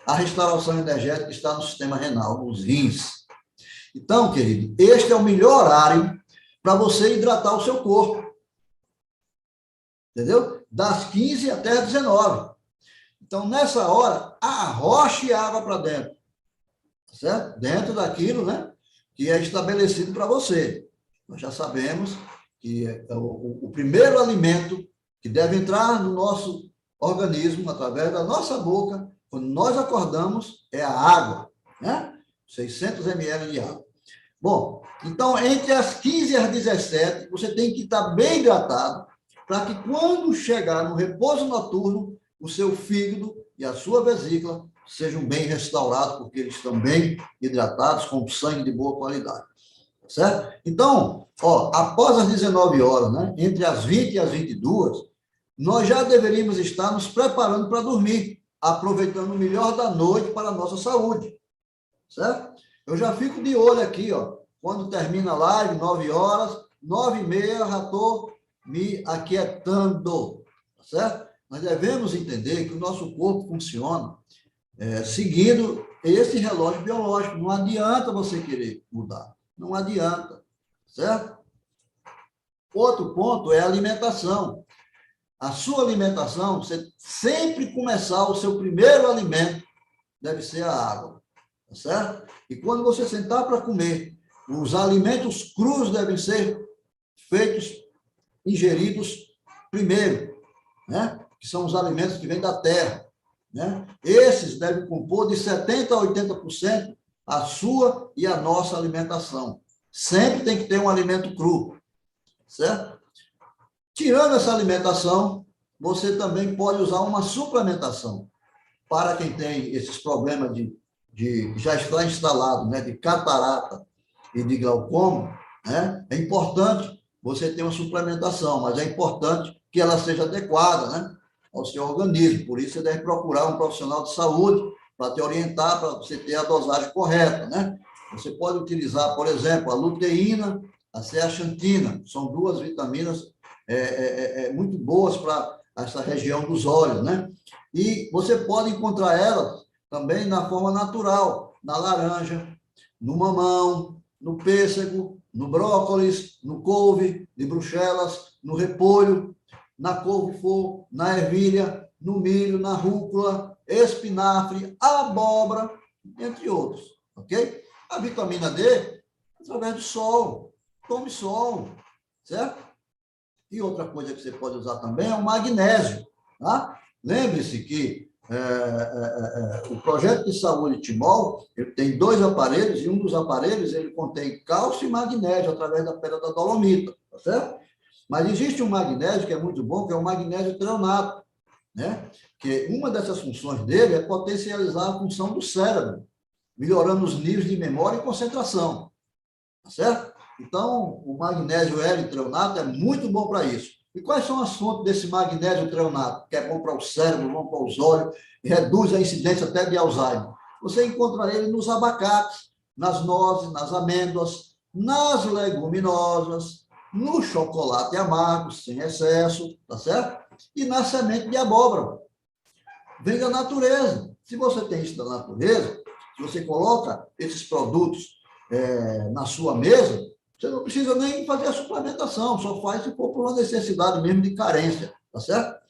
G: a restauração energética está no sistema renal, nos rins. Então, querido, este é o melhor horário para você hidratar o seu corpo. Entendeu? Das 15 até as 19. Então, nessa hora, arroche água para dentro. Certo? Dentro daquilo, né, que é estabelecido para você. Nós já sabemos que o primeiro alimento que deve entrar no nosso organismo, através da nossa boca, quando nós acordamos, é a água, né? 600 ml de água. Bom, então, entre as 15 e as 17, você tem que estar bem hidratado, para que quando chegar no repouso noturno, o seu fígado e a sua vesícula sejam bem restaurados, porque eles estão bem hidratados, com sangue de boa qualidade. Certo? Então, ó, após as 19 horas, né, entre as 20 e as 22, nós já deveríamos estar nos preparando para dormir. aproveitando o melhor da noite para a nossa saúde, certo? Eu já fico de olho aqui, ó, quando termina a live, 9 horas, 9h30, já estou me aquietando, certo? Nós devemos entender que o nosso corpo funciona seguindo esse relógio biológico. Não adianta você querer mudar. Não adianta, certo? Outro ponto é a alimentação. A sua alimentação, você sempre começar o seu primeiro alimento, deve ser a água, tá certo? E quando você sentar para comer, os alimentos crus devem ser feitos, ingeridos primeiro, né? Que são os alimentos que vêm da terra, né? Esses devem compor de 70% a 80% a sua e a nossa alimentação. Sempre tem que ter um alimento cru, certo? Tirando essa alimentação, você também pode usar uma suplementação. Para quem tem esses problemas já está instalado, né, de catarata e de glaucoma, né, é importante você ter uma suplementação, mas é importante que ela seja adequada, né, ao seu organismo. Por isso, você deve procurar um profissional de saúde para te orientar, para você ter a dosagem correta, né? Você pode utilizar, por exemplo, a luteína, a zeaxantina, são duas vitaminas muito boas para essa região dos olhos, né? E você pode encontrar elas também na forma natural, na laranja, no mamão, no pêssego, no brócolis, no couve de Bruxelas, no repolho, na couve-flor, na ervilha, no milho, na rúcula, espinafre, abóbora, entre outros, ok? A vitamina D, através do sol, tome sol, certo? E outra coisa que você pode usar também é o magnésio, tá? Lembre-se que o projeto de saúde Timol, ele tem 2 aparelhos, e um dos aparelhos ele contém cálcio e magnésio através da pedra da dolomita, tá certo? Mas existe um magnésio que é muito bom, que é o magnésio treonato, né? Que uma dessas funções dele é potencializar a função do cérebro, melhorando os níveis de memória e concentração, tá certo? Então, o magnésio L-treonato é muito bom para isso. E quais são as fontes desse magnésio treonato? Que é bom para o cérebro, bom para os olhos, e reduz a incidência até de Alzheimer. Você encontra ele nos abacates, nas nozes, nas amêndoas, nas leguminosas, no chocolate amargo, sem excesso, tá certo? E na semente de abóbora. Vem da natureza. Se você tem isso da natureza, se você coloca esses produtos na sua mesa, você não precisa nem fazer a suplementação, só faz se for por uma necessidade mesmo de carência, tá certo?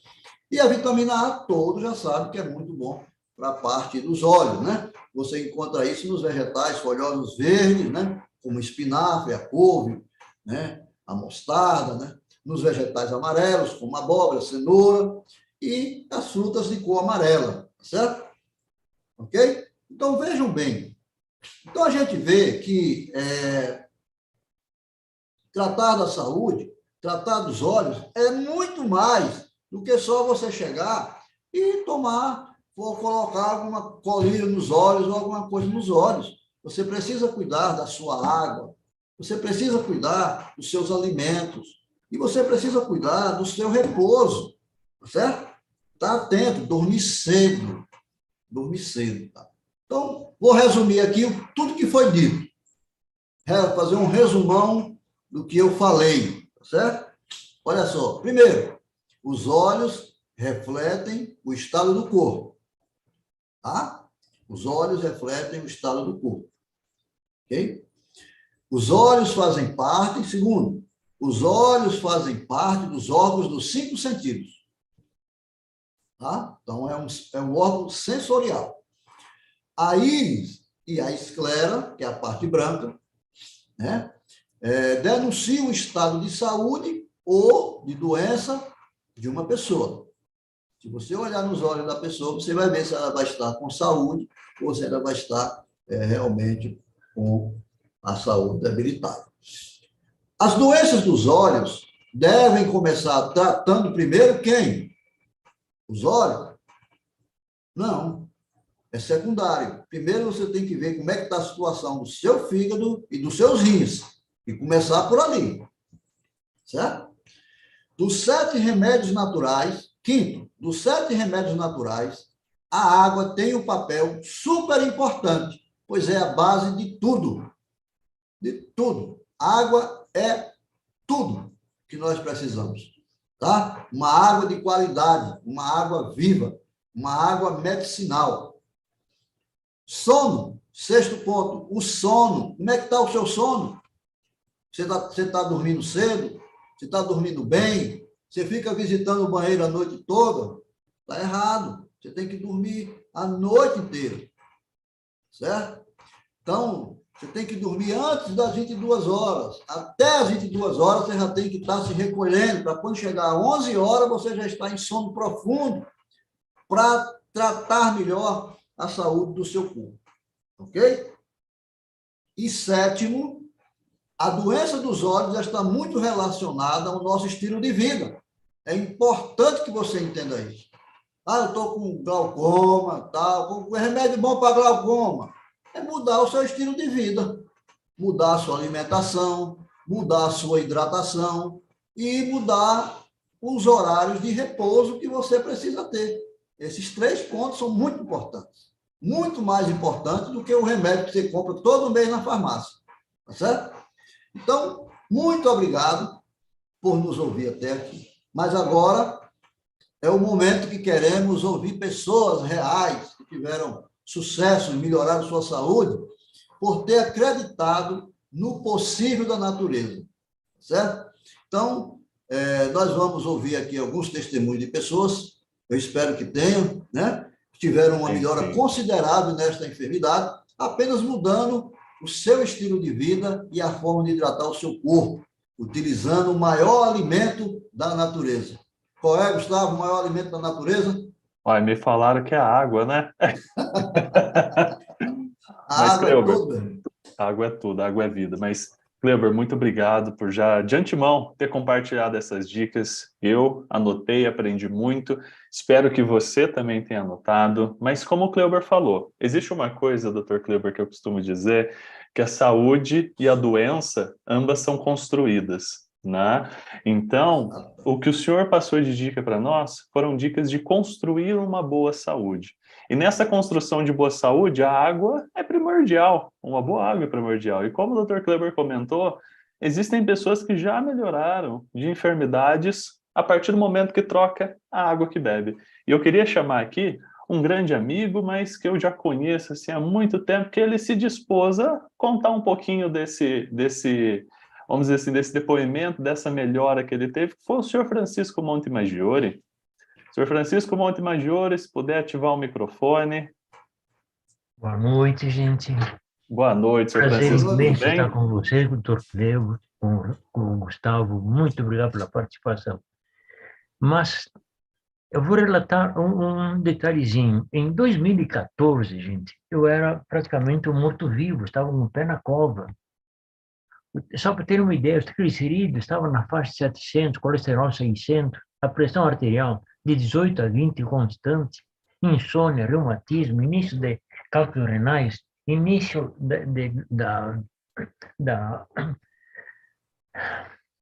G: E a vitamina A, todos já sabem que é muito bom para a parte dos olhos, né? Você encontra isso nos vegetais folhosos verdes, né? Como espinafre, a couve, né? A mostarda, né? Nos vegetais amarelos, como abóbora, cenoura, e as frutas de cor amarela, tá certo? Ok? Então, vejam bem. Então, a gente vê que tratar da saúde, tratar dos olhos, é muito mais do que só você chegar e tomar, ou colocar alguma colírio nos olhos ou alguma coisa nos olhos. Você precisa cuidar da sua água, você precisa cuidar dos seus alimentos, e você precisa cuidar do seu repouso, certo? Tá atento, dormir cedo, tá? Então, vou resumir aqui tudo que foi dito, fazer um resumão do que eu falei, certo? Olha só, primeiro, os olhos refletem o estado do corpo, tá? Os olhos refletem o estado do corpo, ok? Os olhos fazem parte, segundo, os olhos fazem parte dos órgãos dos 5 sentidos, tá? Então, é um órgão sensorial. A íris e a esclera, que é a parte branca, né? Denuncia o estado de saúde ou de doença de uma pessoa. Se você olhar nos olhos da pessoa, você vai ver se ela vai estar com saúde ou se ela vai estar realmente com a saúde debilitada. As doenças dos olhos devem começar tratando primeiro quem? Os olhos? Não. É secundário. Primeiro você tem que ver como é que está a situação do seu fígado e dos seus rins. E começar por ali. Certo? Dos 7 remédios naturais, quinto, dos 7 remédios naturais, a água tem um papel super importante, pois é a base de tudo. De tudo. Água é tudo que nós precisamos. Tá? Uma água de qualidade, uma água viva, uma água medicinal. Sono, sexto ponto, o sono. Como é que está o seu sono? Você tá dormindo cedo? Você está dormindo bem? Você fica visitando o banheiro a noite toda? Está errado. Você tem que dormir a noite inteira. Certo? Então, você tem que dormir antes das 22 horas. Até as 22 horas você já tem que estar se recolhendo, para quando chegar às 11 horas você já está em sono profundo, para tratar melhor a saúde do seu corpo. Ok? E sétimo, a doença dos olhos está muito relacionada ao nosso estilo de vida. É importante que você entenda isso. Ah, eu estou com glaucoma, tal, com remédio bom para glaucoma. É mudar o seu estilo de vida, mudar a sua alimentação, mudar a sua hidratação e mudar os horários de repouso que você precisa ter. Esses 3 pontos são muito importantes. Muito mais importantes do que o remédio que você compra todo mês na farmácia. Tá certo? Então, muito obrigado por nos ouvir até aqui. Mas agora é o momento que queremos ouvir pessoas reais que tiveram sucesso em melhorar sua saúde por ter acreditado no possível da natureza. Certo? Então, nós vamos ouvir aqui alguns testemunhos de pessoas, eu espero que tenham, né? Tiveram uma melhora considerável nesta enfermidade, apenas mudando o seu estilo de vida e a forma de hidratar o seu corpo, utilizando o maior alimento da natureza. Qual é, Gustavo, o maior alimento da natureza?
H: Olha, me falaram que é a água, né?
G: A água é tudo.
H: Água é tudo, água é vida. Mas, Kleber, muito obrigado por já, de antemão, ter compartilhado essas dicas. Eu anotei, aprendi muito. Espero que você também tenha anotado. Mas como o Kleber falou, existe uma coisa, Dr. Kleber, que eu costumo dizer, que a saúde e a doença, ambas são construídas, né? Então, o que o senhor passou de dica para nós foram dicas de construir uma boa saúde. E nessa construção de boa saúde, a água é primordial, uma boa água é primordial. E como o Dr. Kleber comentou, existem pessoas que já melhoraram de enfermidades a partir do momento que troca a água que bebe. E eu queria chamar aqui um grande amigo, mas que eu já conheço assim, há muito tempo, que ele se dispôs a contar um pouquinho desse vamos dizer assim, desse depoimento, dessa melhora que ele teve, que foi o senhor Francisco Montemaggiore. Senhor Francisco Montemaggiore, se puder ativar o microfone.
J: Boa noite, gente.
H: Boa noite, senhor Francisco.
J: Prazer imenso estar com vocês, com o Dr. Kleber, com o Gustavo. Muito obrigado pela participação. Mas eu vou relatar um detalhezinho. Em 2014, gente, eu era praticamente um morto-vivo, estava com o pé na cova. Só para ter uma ideia, os triglicerídeos estavam na faixa de 700, colesterol 600, a pressão arterial de 18 a 20 constante, insônia, reumatismo, início de cálculos renais, início da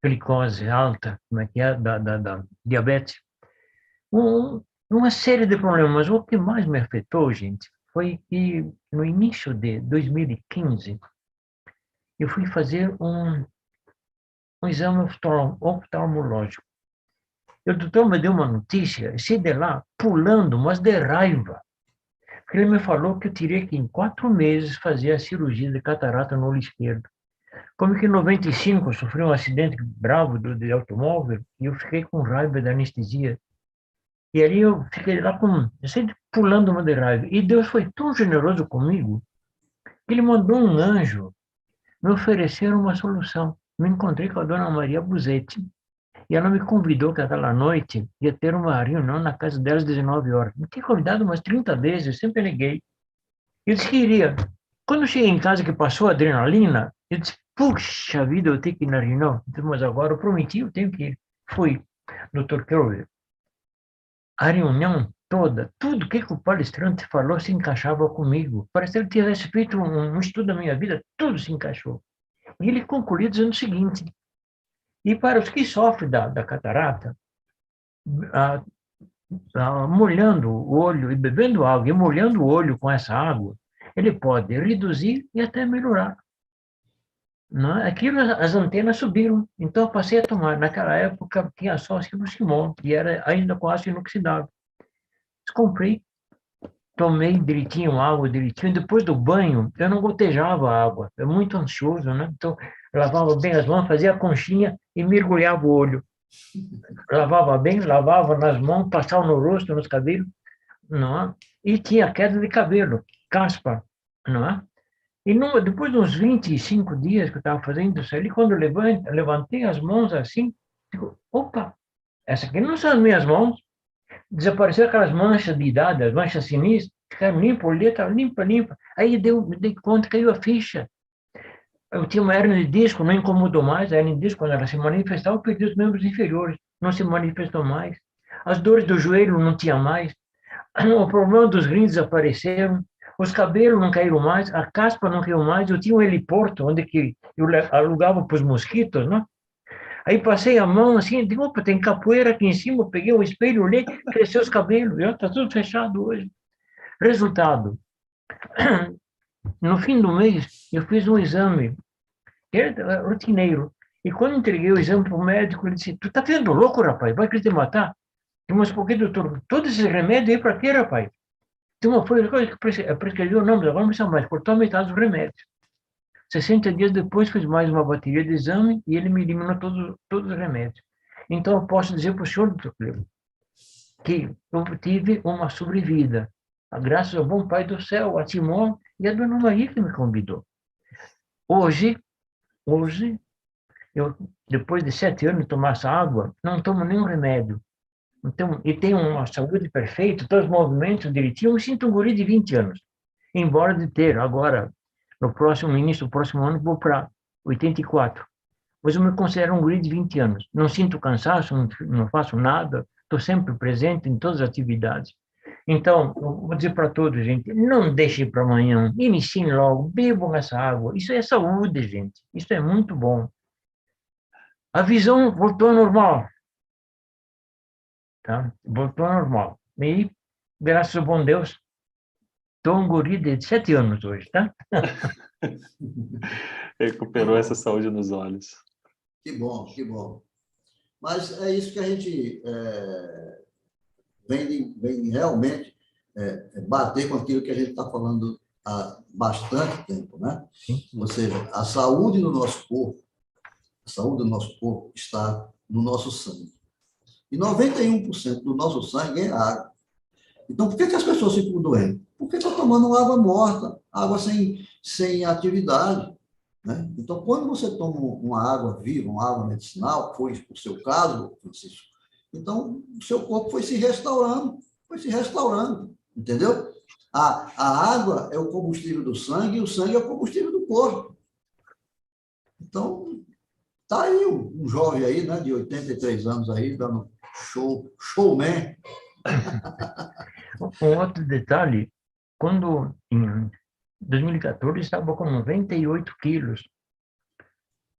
J: glicose alta, como é que é, da diabetes. Uma série de problemas. O que mais me afetou, gente, foi que no início de 2015, eu fui fazer um exame oftalmológico. E o doutor me deu uma notícia, saí de lá pulando, mas de raiva. Porque ele me falou que eu teria que, em 4 meses, fazer a cirurgia de catarata no olho esquerdo. Como que em 95 eu sofri um acidente bravo de automóvel e eu fiquei com raiva da anestesia. E ali eu fiquei lá eu sempre pulando uma de raiva. E Deus foi tão generoso comigo que ele mandou um anjo me oferecer uma solução. Me encontrei com a dona Maria Buzetti e ela me convidou que aquela noite ia ter uma reunião na casa dela às 19 horas. Me tinha convidado umas 30 vezes, eu sempre neguei. Eu disse que iria. Quando eu cheguei em casa que passou a adrenalina, eu disse, puxa vida, eu tenho que ir na reunião. Mas agora eu prometi, eu tenho que ir. Fui, Dr. Kleber. A reunião toda, tudo que o palestrante falou se encaixava comigo. Parece que ele tivesse feito um estudo da minha vida, tudo se encaixou. E ele concluiu dizendo o seguinte, e para os que sofrem da catarata, molhando o olho e bebendo água e molhando o olho com essa água, ele pode reduzir e até melhorar. Não é? Aquilo, as antenas subiram, então eu passei a tomar. Naquela época tinha só o Simon, e era ainda quase inoxidável. Comprei, tomei direitinho água, direitinho. Depois do banho, eu não gotejava a água, é muito ansioso, né? Então, eu lavava bem as mãos, fazia a conchinha e mergulhava o olho. Lavava bem, lavava nas mãos, passava no rosto, nos cabelos, não é? E tinha queda de cabelo, caspa, não é? E depois de uns 25 dias que eu estava fazendo isso ali, quando eu levantei as mãos assim, digo, opa, essa aqui não são as minhas mãos. Desapareceram aquelas manchas de idade, as manchas sinistras, ficaram limpas, olhei, estava limpa, limpa. Aí me dei conta, caiu a ficha. Eu tinha uma hernia de disco, não incomodou mais, a hernia de disco, quando ela se manifestava, eu perdi os membros inferiores, não se manifestou mais. As dores do joelho não tinha mais. O problema dos rins desapareceram, os cabelos não caíram mais, a caspa não caiu mais, eu tinha um heliporto, onde que eu alugava para os mosquitos, né? Aí passei a mão assim, digo, opa, tem capoeira aqui em cima, eu peguei o espelho, olhei, cresceu os cabelos, está tudo fechado hoje. Resultado, no fim do mês, eu fiz um exame, que era rotineiro, e quando entreguei o exame para o médico, ele disse, tu está ficando louco, rapaz, vai querer te matar? Mas por que, doutor? Todos esses remédios aí para quê, rapaz? Tem uma coisa que prescreveu, não, mas agora não precisa mais, cortou a metade dos remédios. 60 dias depois, fiz mais uma bateria de exame e ele me eliminou todos os remédios. Então, eu posso dizer para o senhor, doutor Cleber, que eu tive uma sobrevida, graças ao bom Pai do Céu, a Timon e a Dona Maria que me convidou. Hoje, eu, depois de 7 anos de tomar essa água, não tomo nenhum remédio. Então, e tenho uma saúde perfeita, todos os movimentos direitinho, eu me sinto um guri de 20 anos. Embora de ter agora, no início do próximo ano, vou para 84. Mas eu me considero um guri de 20 anos. Não sinto cansaço, não faço nada, estou sempre presente em todas as atividades. Então, eu vou dizer para todos, gente, não deixe para amanhã, iniciem logo, bebam essa água. Isso é saúde, gente. Isso é muito bom. A visão voltou ao normal. Tá? Voltou ao normal. E, graças ao bom Deus, estou um guri de 7 anos hoje, tá?
H: Recuperou essa saúde nos olhos.
G: Que bom, que bom. Mas é isso que a gente vem realmente bater com aquilo que a gente está falando há bastante tempo, né? Ou seja, a saúde do nosso corpo está no nosso sangue. E 91% do nosso sangue é água. Então, por que as pessoas ficam doentes? Porque estão tomando água morta, água sem atividade. Né? Então, quando você toma uma água viva, uma água medicinal, que foi o seu caso, Francisco, então o seu corpo foi se restaurando, entendeu? A água é o combustível do sangue e o sangue é o combustível do corpo. Então, tá aí um jovem aí, né, de 83 anos aí, dando showman.
J: Um outro detalhe, quando em 2014 estava com 98 quilos,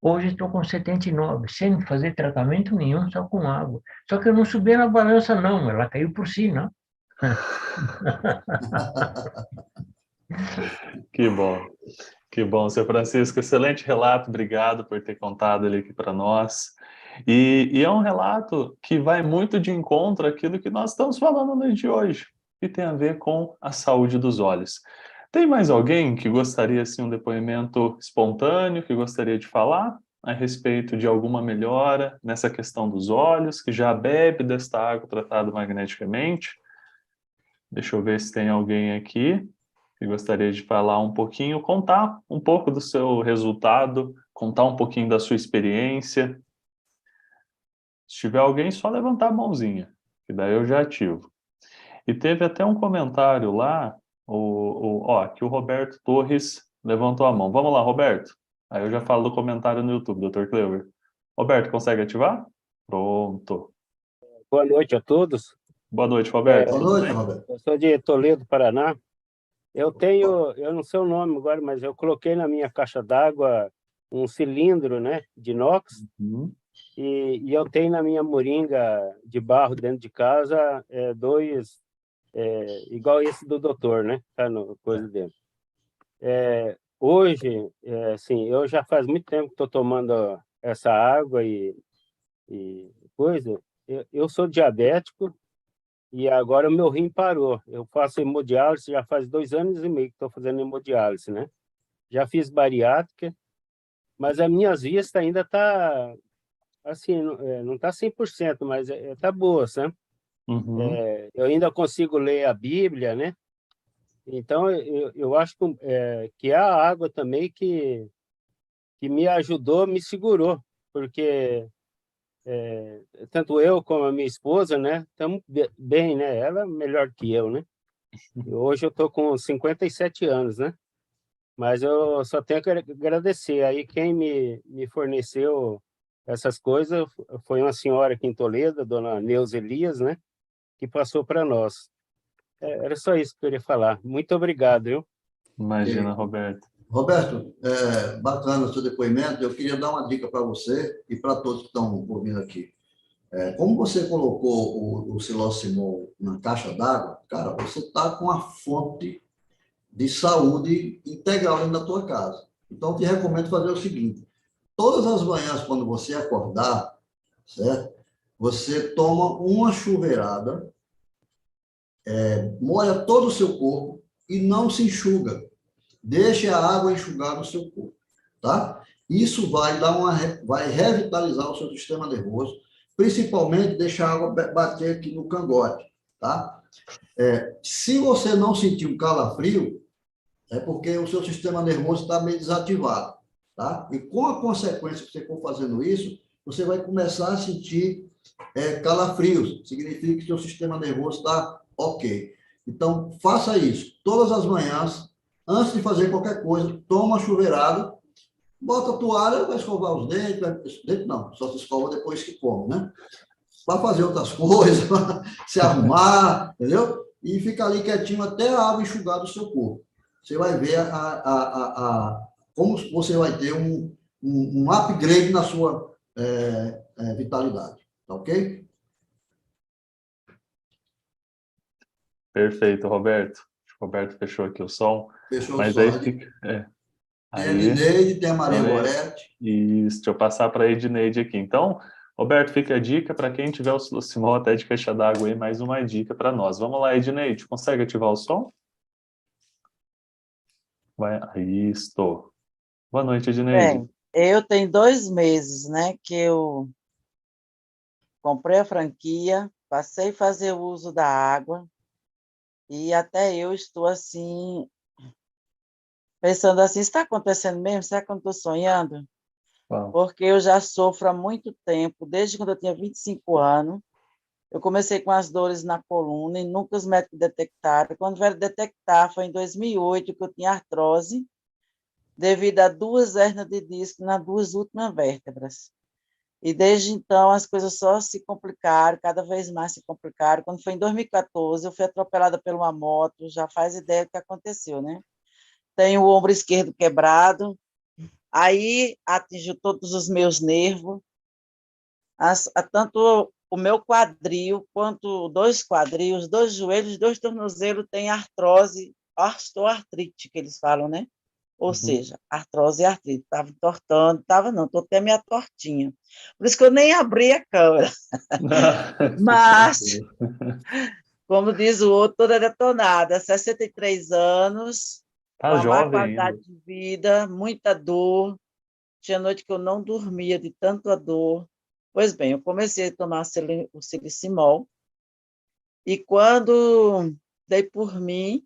J: hoje estou com 79, sem fazer tratamento nenhum, só com água. Só que eu não subi na balança não, ela caiu por si, não?
H: Que bom. Que bom, seu Francisco, excelente relato, obrigado por ter contado ele aqui para nós. E é um relato que vai muito de encontro àquilo que nós estamos falando no dia de hoje, que tem a ver com a saúde dos olhos. Tem mais alguém que gostaria, assim, um depoimento espontâneo, que gostaria de falar a respeito de alguma melhora nessa questão dos olhos, que já bebe desta água tratada magneticamente? Deixa eu ver se tem alguém aqui que gostaria de falar um pouquinho, contar um pouco do seu resultado, contar um pouquinho da sua experiência. Se tiver alguém, só levantar a mãozinha, que daí eu já ativo. E teve até um comentário lá, que o Roberto Torres levantou a mão. Vamos lá, Roberto. Aí eu já falo do comentário no YouTube, Dr. Cleber. Roberto, consegue ativar? Pronto.
B: Boa noite a todos.
H: Boa noite, Roberto.
G: Boa noite, Roberto.
B: Eu sou de Toledo, Paraná. Eu não sei o nome agora, mas eu coloquei na minha caixa d'água um cilindro, né, de inox. e eu tenho na minha moringa de barro dentro de casa dois, igual esse do doutor, né? Tá no coisa dentro. Hoje, assim, eu já faz muito tempo que estou tomando essa água e coisa. Eu sou diabético e agora o meu rim parou. Eu faço hemodiálise já faz 2 anos e meio que estou fazendo hemodiálise, né? Já fiz bariátrica, mas as minhas vistas ainda tá assim, não tá 100%, mas tá boa, sabe?
H: Uhum.
B: Eu ainda consigo ler a Bíblia, né? Então, eu acho que é a água também que me ajudou, me segurou, porque tanto eu como a minha esposa, né, estamos bem, né? Ela é melhor que eu, né? Hoje eu estou com 57 anos, né? Mas eu só tenho que agradecer. Aí quem me forneceu essas coisas foi uma senhora aqui em Toledo, dona Neuza Elias, né? Que passou para nós. Era só isso que eu queria falar. Muito obrigado, viu?
H: Imagina, Roberto.
G: Roberto, bacana o seu depoimento. Eu queria dar uma dica para você e para todos que estão ouvindo aqui. Como você colocou o Silocimol na caixa d'água, cara, você está com uma fonte de saúde integral dentro da tua casa. Então, eu te recomendo fazer o seguinte: todas as manhãs, quando você acordar, certo? Você toma uma chuveirada, molha todo o seu corpo e não se enxuga. Deixe a água enxugar no seu corpo, tá? Isso vai revitalizar o seu sistema nervoso, principalmente deixar a água bater aqui no cangote, tá? Se você não sentir um calafrio, é porque o seu sistema nervoso está meio desativado, tá? E com a consequência que você for fazendo isso, você vai começar a sentir calafrios, significa que seu sistema nervoso está ok. Então, faça isso todas as manhãs, antes de fazer qualquer coisa, toma uma chuveirada, bota a toalha, vai escovar os dentes não, só se escova depois que come, né? Vai fazer outras coisas, se arrumar, entendeu? E fica ali quietinho até a água enxugar do seu corpo. Você vai ver como você vai ter um upgrade na sua vitalidade, tá ok?
H: Perfeito, Roberto. O Roberto fechou aqui o som.
G: Fechou
H: mas
G: o
H: aí
G: som.
H: fica.
G: Tem a
H: Aí,
G: Nineide, tem a Maria
H: também.
G: Gorete.
H: Isso, deixa eu passar para a Edneide aqui. Então, Roberto, fica a dica para quem tiver o Silocimol até de caixa d'água aí, mais uma dica para nós. Vamos lá, Edneide, consegue ativar o som? Aí, estou. Boa noite, Edneide.
C: Bem, eu tenho 2 meses, né, que eu comprei a franquia, passei a fazer o uso da água, e até eu estou assim, pensando assim, está acontecendo mesmo? Será que eu não estou sonhando?
H: Uau.
C: Porque eu já sofro há muito tempo, desde quando eu tinha 25 anos. Eu comecei com as dores na coluna e nunca os médicos detectaram. Quando vieram detectar, foi em 2008 que eu tinha artrose, devido a 2 hérnias de disco nas 2 últimas vértebras. E desde então as coisas só se complicaram, cada vez mais se complicaram. Quando foi em 2014, eu fui atropelada por uma moto, já faz ideia do que aconteceu, né? Tenho o ombro esquerdo quebrado, aí atingiu todos os meus nervos, tanto o meu quadril, quanto 2 quadris, 2 joelhos, 2 tornozelos têm artrose, osteoartrite, que eles falam, né? Ou seja, artrose e artrite. Estava entortando, não, estou até meio tortinha. Por isso que eu nem abri a câmera. Mas, como diz o outro, toda detonada, 63 anos,
H: Tá
C: uma má
H: jovem
C: qualidade
H: ainda.
C: de vida, muita dor. Tinha noite que eu não dormia de tanta dor. Pois bem, eu comecei a tomar o Silicimol, e quando dei por mim,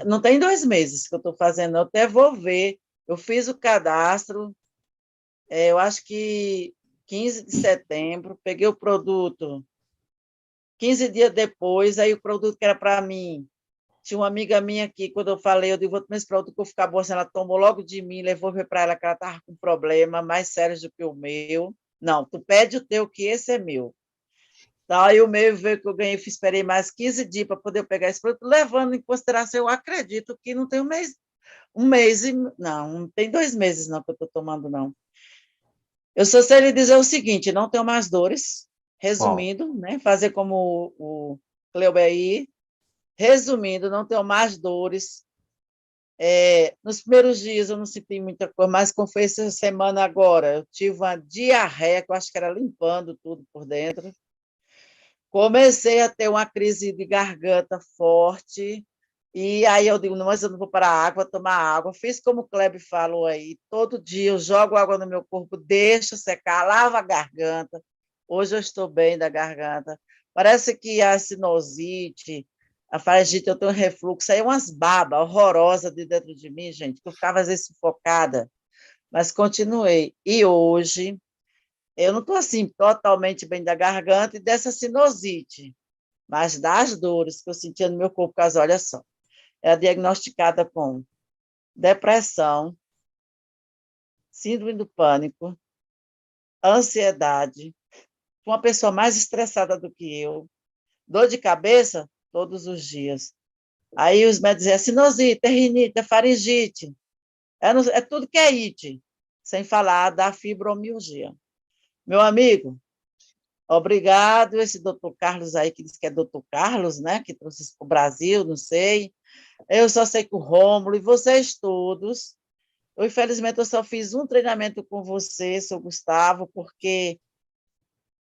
C: não tem 2 meses que eu estou fazendo, eu até vou ver. Eu fiz o cadastro, eu acho que 15 de setembro, peguei o produto, 15 dias depois, aí o produto que era para mim, tinha uma amiga minha aqui, quando eu falei, eu digo, vou tomar esse produto que eu vou ficar boa, ela tomou logo de mim, levou para ela que ela estava com problema mais sério do que o meu. Não, tu pede o teu, que esse é meu. Então, aí o meu veio que eu ganhei, esperei mais 15 dias para poder pegar esse produto, levando em consideração, eu acredito que não tem um mês não tem 2 meses não que eu estou tomando, não. Eu só sei lhe dizer o seguinte, não tenho mais dores, resumindo, né? Fazer como o Cleuber aí, resumindo, não tenho mais dores. Nos primeiros dias eu não senti muita coisa, mas como foi essa semana agora, eu tive uma diarreia, que eu acho que era limpando tudo por dentro. Comecei a ter uma crise de garganta forte, e aí eu digo, não, mas eu não vou para a água, tomar água. Fiz como o Kleber falou aí, todo dia eu jogo água no meu corpo, deixo secar, lavo a garganta. Hoje eu estou bem da garganta. Parece que a sinusite, a faringite, eu tenho refluxo, aí umas babas horrorosas de dentro de mim, gente, que eu ficava às vezes sufocada, mas continuei. E hoje, eu não estou assim totalmente bem da garganta e dessa sinusite, mas das dores que eu sentia no meu corpo, caso, olha só, era diagnosticada com depressão, síndrome do pânico, ansiedade, uma pessoa mais estressada do que eu, dor de cabeça todos os dias. Aí os médicos diziam, sinusite, é rinite, é faringite, é tudo que é it, sem falar da fibromialgia. Meu amigo, obrigado, esse doutor Carlos aí, que diz que é doutor Carlos, né, que trouxe isso para o Brasil, não sei. Eu só sei que o Rômulo e vocês todos, infelizmente, eu só fiz um treinamento com você, seu Gustavo, porque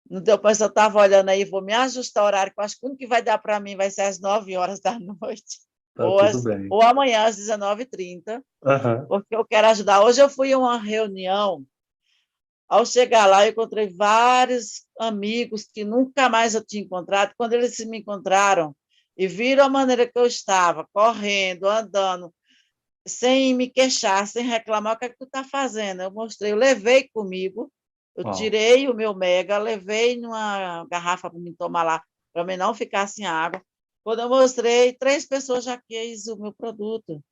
C: não deu, mas eu estava olhando aí, vou me ajustar o horário, que eu acho que o único que vai dar para mim vai ser às 9 horas da noite,
H: Tá tudo bem.
C: ou amanhã às 19h30,
H: Aham.
C: porque eu quero ajudar. Hoje eu fui a uma reunião. Ao chegar lá, eu encontrei vários amigos que nunca mais eu tinha encontrado. Quando eles me encontraram e viram a maneira que eu estava, correndo, andando, sem me queixar, sem reclamar, o que é que tu está fazendo? Eu mostrei, eu levei comigo, eu
H: Uau.
C: tirei o meu mega, levei numa garrafa para me tomar lá, para mim não ficar sem água. Quando eu mostrei, 3 pessoas já quis o meu produto.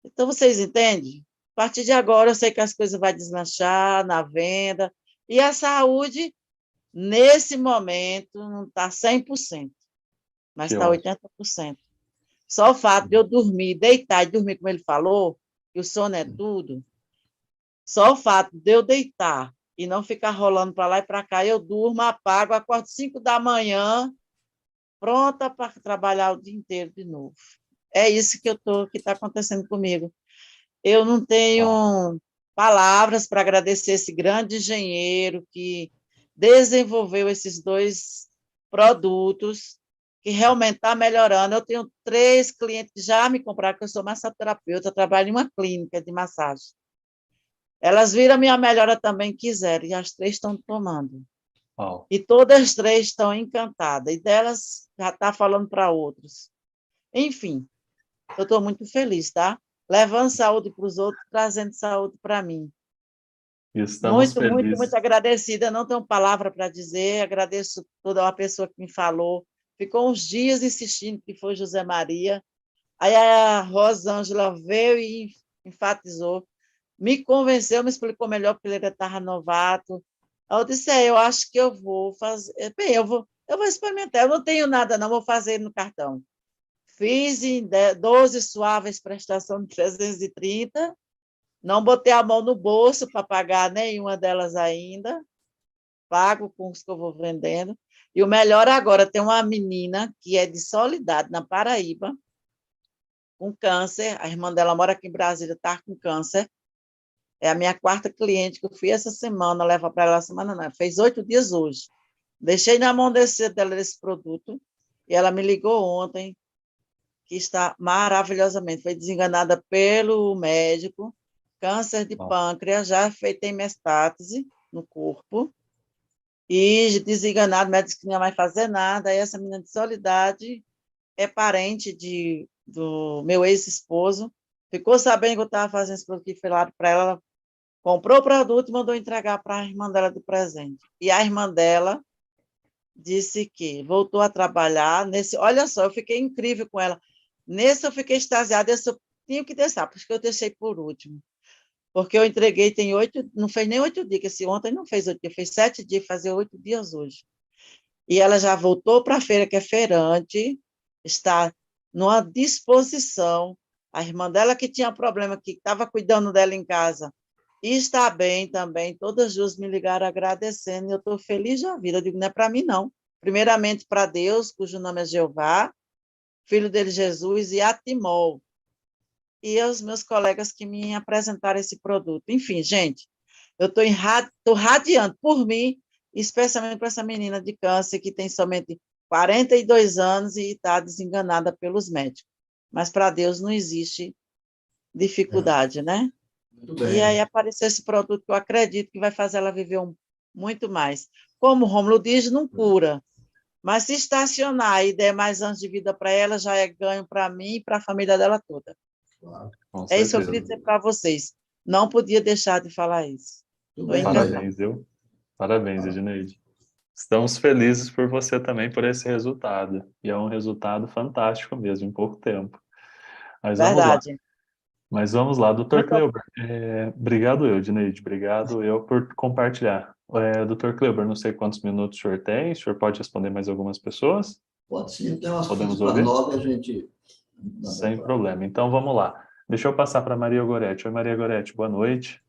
C: Então, vocês entendem? A partir de agora, eu sei que as coisas vão deslanchar na venda, e a saúde, nesse momento, não está 100%, mas
H: Que
C: está
H: ótimo.
C: 80%. Só o fato de eu dormir, deitar e dormir, como ele falou, que o sono é tudo, só o fato de eu deitar e não ficar rolando para lá e para cá, eu durmo, apago, acordo 5 da manhã, pronta para trabalhar o dia inteiro de novo. É isso que está acontecendo comigo. Eu não tenho palavras para agradecer esse grande engenheiro que desenvolveu esses 2 produtos, que realmente está melhorando. Eu tenho 3 clientes que já me compraram, que eu sou massoterapeuta, trabalho em uma clínica de massagem. Elas viram a minha melhora também, quiseram, e as 3 estão tomando.
H: Uau.
C: E todas as 3 estão encantadas, e delas já está falando para outros. Enfim, eu estou muito feliz, tá? Levando saúde para os outros, trazendo saúde para mim.
H: Estamos
C: Muito, muito,
H: felizes.
C: muito agradecida. Não tenho palavra para dizer. Agradeço toda a pessoa que me falou. Ficou uns dias insistindo, que foi José Maria. Aí a Rosângela veio e enfatizou, me convenceu, me explicou melhor, porque ele estava novato. Aí eu disse, eu acho que eu vou fazer. Bem, eu vou experimentar. Eu não tenho nada, não, vou fazer no cartão. Fiz em 12 suaves prestação de 330, não botei a mão no bolso para pagar nenhuma delas ainda, pago com os que eu vou vendendo. E o melhor agora, tem uma menina que é de Soledade, na Paraíba, com câncer, a irmã dela mora aqui em Brasília, está com câncer, é a minha 4ª cliente, que eu fui essa semana, levar para ela semana não, fez 8 dias hoje. Deixei na mão dela esse produto, e ela me ligou ontem, que está maravilhosamente, foi desenganada pelo médico, câncer de pâncreas, já feita em metástase no corpo, e desenganado, o médico disse que não ia mais fazer nada, e essa menina de Soledade é parente do meu ex-esposo, ficou sabendo que eu estava fazendo esse produto, que foi lá para ela, comprou o produto e mandou entregar para a irmã dela de presente. E a irmã dela disse que voltou a trabalhar nesse... Olha só, eu fiquei incrível com ela. Nesse eu fiquei extasiada, esse eu tinha que testar, porque eu deixei por último. Porque eu entreguei, tem 8, não fez nem 8 dias, que esse ontem não fez 8 dias, fez 7 dias, fazer 8 dias hoje. E ela já voltou para a feira, que é feirante, está numa disposição. A irmã dela, que tinha problema, que estava cuidando dela em casa, E está bem também, todas as duas me ligaram agradecendo, e eu estou feliz da vida. Eu digo, não é para mim, não. Primeiramente para Deus, cujo nome é Jeová, filho dele Jesus, e a Timol. E aos meus colegas que me apresentaram esse produto. Enfim, gente, eu estou radiante por mim, especialmente para essa menina de câncer que tem somente 42 anos e está desenganada pelos médicos. Mas para Deus não existe dificuldade, né?
G: Muito bem.
C: E aí apareceu esse produto que eu acredito que vai fazer ela viver muito mais. Como o Rômulo diz, não cura. Mas se estacionar e der mais anos de vida para ela, já é ganho para mim e para a família dela toda.
G: Claro.
C: É isso que eu queria dizer para vocês. Não podia deixar de falar isso.
G: Muito bem,
H: Parabéns, viu? Parabéns, Edneide. Estamos felizes por você também, por esse resultado. E é um resultado fantástico mesmo, em pouco tempo. Mas vamos lá.
C: Verdade.
H: Doutor Kleuber. Obrigado eu, Edneide. Obrigado eu por compartilhar. Doutor Kleuber, não sei quantos minutos o senhor tem. O senhor pode responder mais algumas pessoas?
G: Pode sim, tem umas
H: Podemos
G: para
H: ouvir?
G: 9 a gente...
H: Sem problema. Então, vamos lá. Deixa eu passar para Maria Goretti. Oi, Maria Goretti, boa noite.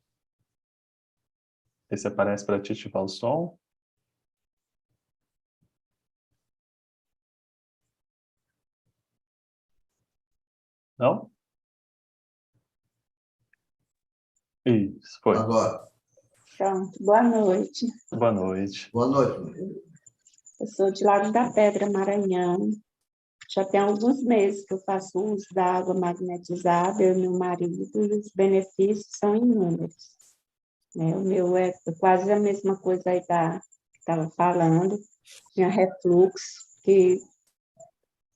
H: Vê se aparece para ti ativar o som. Não? Isso, foi.
G: Agora.
E: Pronto, boa noite.
H: Boa noite.
G: Boa noite.
E: Eu sou de Lago da Pedra, Maranhão. Já tem alguns meses que eu faço uso da água magnetizada, eu e meu marido, e os benefícios são inúmeros. O meu é quase a mesma coisa aí que estava falando. Tinha refluxo, que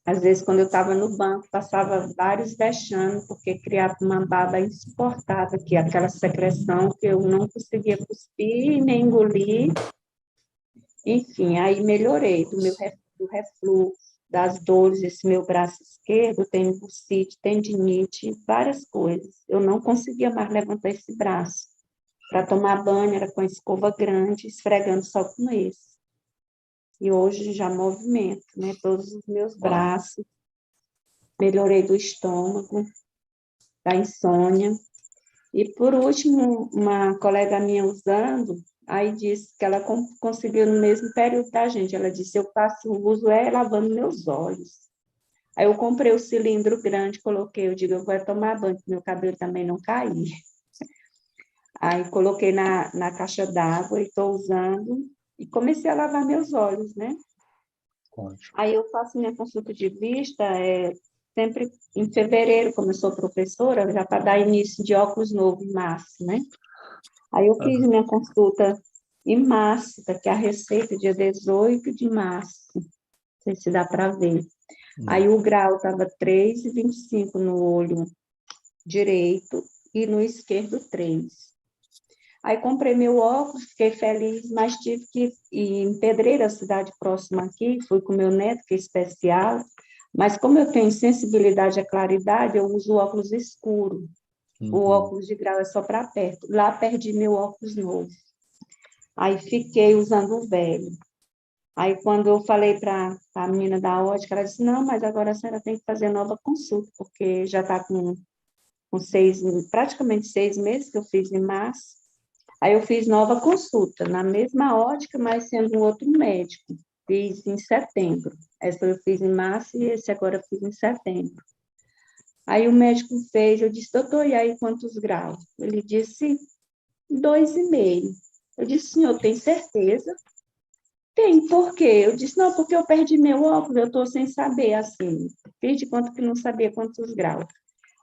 E: às vezes quando eu estava no banco, passava vários vexames, porque criava uma baba insuportável, que é aquela secreção que eu não conseguia cuspir nem engolir. Enfim, aí melhorei do refluxo, das dores, esse meu braço esquerdo tem bursite, tendinite, várias coisas. Eu não conseguia mais levantar esse braço. Para tomar banho era com escova grande, esfregando só com esse. E hoje já movimento, né? Todos os meus braços. Melhorei do estômago, da insônia. E, por último, uma colega minha usando, aí disse que ela conseguiu no mesmo período da gente. Ela disse, eu faço uso lavando meus olhos. Aí eu comprei o cilindro grande, coloquei, eu digo, eu vou tomar banho, para meu cabelo também não cair. Aí coloquei na caixa d'água e estou usando, e comecei a lavar meus olhos, né?
H: Ótimo.
E: Aí eu faço minha consulta de vista sempre em fevereiro, como eu sou professora, já para dar início de óculos novo em março, né? Aí eu fiz minha consulta em março, que é a receita dia 18 de março, não sei se dá para ver. Aí o grau estava 3,25 no olho direito e no esquerdo 3. Aí comprei meu óculos, fiquei feliz, mas tive que ir em Pedreira, cidade próxima aqui, fui com meu neto, que é especial, mas como eu tenho sensibilidade à claridade, eu uso óculos escuro. O óculos de grau é só para perto. Lá perdi meu óculos novo. Aí fiquei usando o velho. Aí quando eu falei para a menina da ótica, ela disse, não, mas agora a senhora tem que fazer nova consulta, porque já está com praticamente 6 meses que eu fiz em março. Aí eu fiz nova consulta, na mesma ótica, mas sendo um outro médico. Fiz em setembro. Essa eu fiz em março e esse agora eu fiz em setembro. Aí o médico fez, eu disse, doutor, e aí quantos graus? Ele disse, 2,5. Eu disse, senhor, tem certeza? Tem, por quê? Eu disse, não, porque eu perdi meu óculos, eu estou sem saber, assim. Fiz de conta que não sabia quantos graus.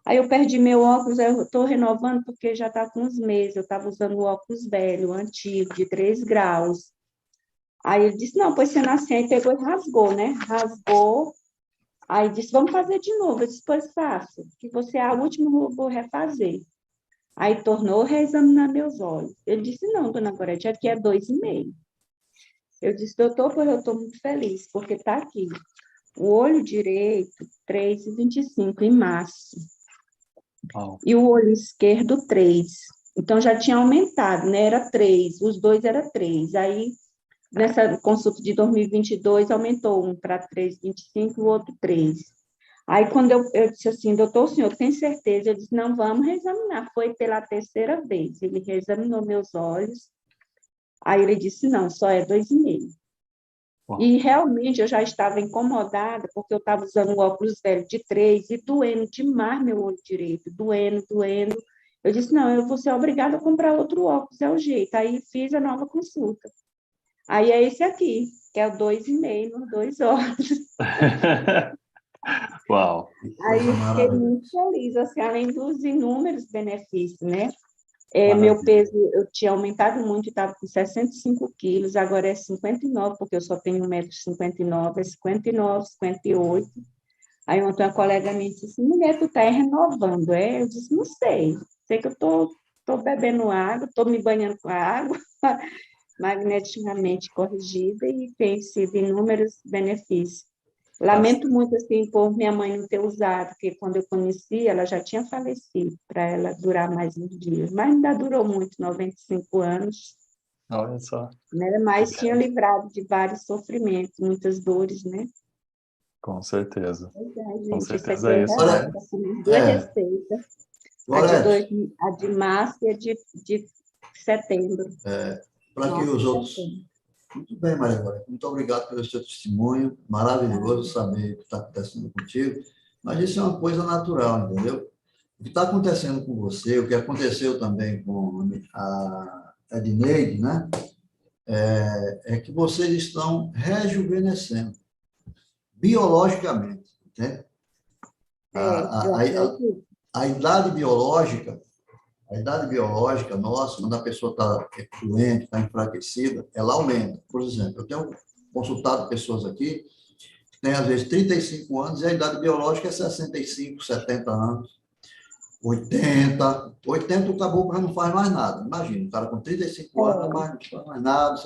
E: Aí eu perdi meu óculos, eu estou renovando porque já está com uns meses, eu estava usando o óculos velho, antigo, de 3 graus. Aí ele disse, não, pois você nasceu, aí pegou e rasgou, né? Rasgou, aí disse, vamos fazer de novo. Eu disse, pois faço, que você é a última, eu vou refazer. Aí tornou a reexaminar meus olhos. Ele disse, não, dona Gorete, aqui é 2,5. Eu disse, doutor, pois eu estou muito feliz, porque está aqui. O olho direito, 3,25 em março. E o olho esquerdo, 3. Então, já tinha aumentado, né? Era 3, os dois eram 3. Aí, nessa consulta de 2022, aumentou um para 3,25 e o outro 3. Aí, quando eu disse assim, doutor, o senhor tem certeza? Eu disse, não, vamos reexaminar. Foi pela terceira vez. Ele reexaminou meus olhos. Aí ele disse, não, só é 2,5. E realmente eu já estava incomodada, porque eu estava usando um óculos velho de 3 e doendo demais meu olho direito, doendo, doendo. Eu disse, não, eu vou ser obrigada a comprar outro óculos, é o jeito. Aí fiz a nova consulta. Aí é esse aqui, que é o 2,5 nos 2 olhos.
H: Uau!
E: Aí eu fiquei muito feliz, assim, além dos inúmeros benefícios, né? Meu peso, eu tinha aumentado muito, estava com 65 quilos, agora é 59, porque eu só tenho 1,59 m, é 59, 58. Aí ontem uma colega me disse assim, mulher, tu tá renovando, é? Eu disse, não sei que eu tô bebendo água, tô me banhando com a água, magneticamente corrigida, e tem sido inúmeros benefícios. Lamento muito, assim, por minha mãe não ter usado, porque quando eu conheci, ela já tinha falecido, para ela durar mais uns dias, mas ainda durou muito, 95 anos.
H: Olha só.
E: Né? Mas tinha livrado de vários sofrimentos, muitas dores, né?
H: Com certeza.
E: Verdade,
H: Com
E: gente,
H: certeza
E: isso
H: é isso, né?
E: duas receitas, a de março e a de setembro.
G: Para que os outros... Muito bem, Maria Glória. Muito obrigado pelo seu testemunho. Maravilhoso saber o que está acontecendo contigo. Mas isso é uma coisa natural, entendeu? O que está acontecendo com você, o que aconteceu também com a Edneide, né? É que vocês estão rejuvenescendo biologicamente, né? A idade biológica nossa, quando a pessoa está doente, está enfraquecida, ela aumenta. Por exemplo, eu tenho consultado pessoas aqui que têm, às vezes, 35 anos e a idade biológica é 65, 70 anos, 80. 80 o caboclo já não faz mais nada. Imagina, o cara com 35 anos não faz mais nada,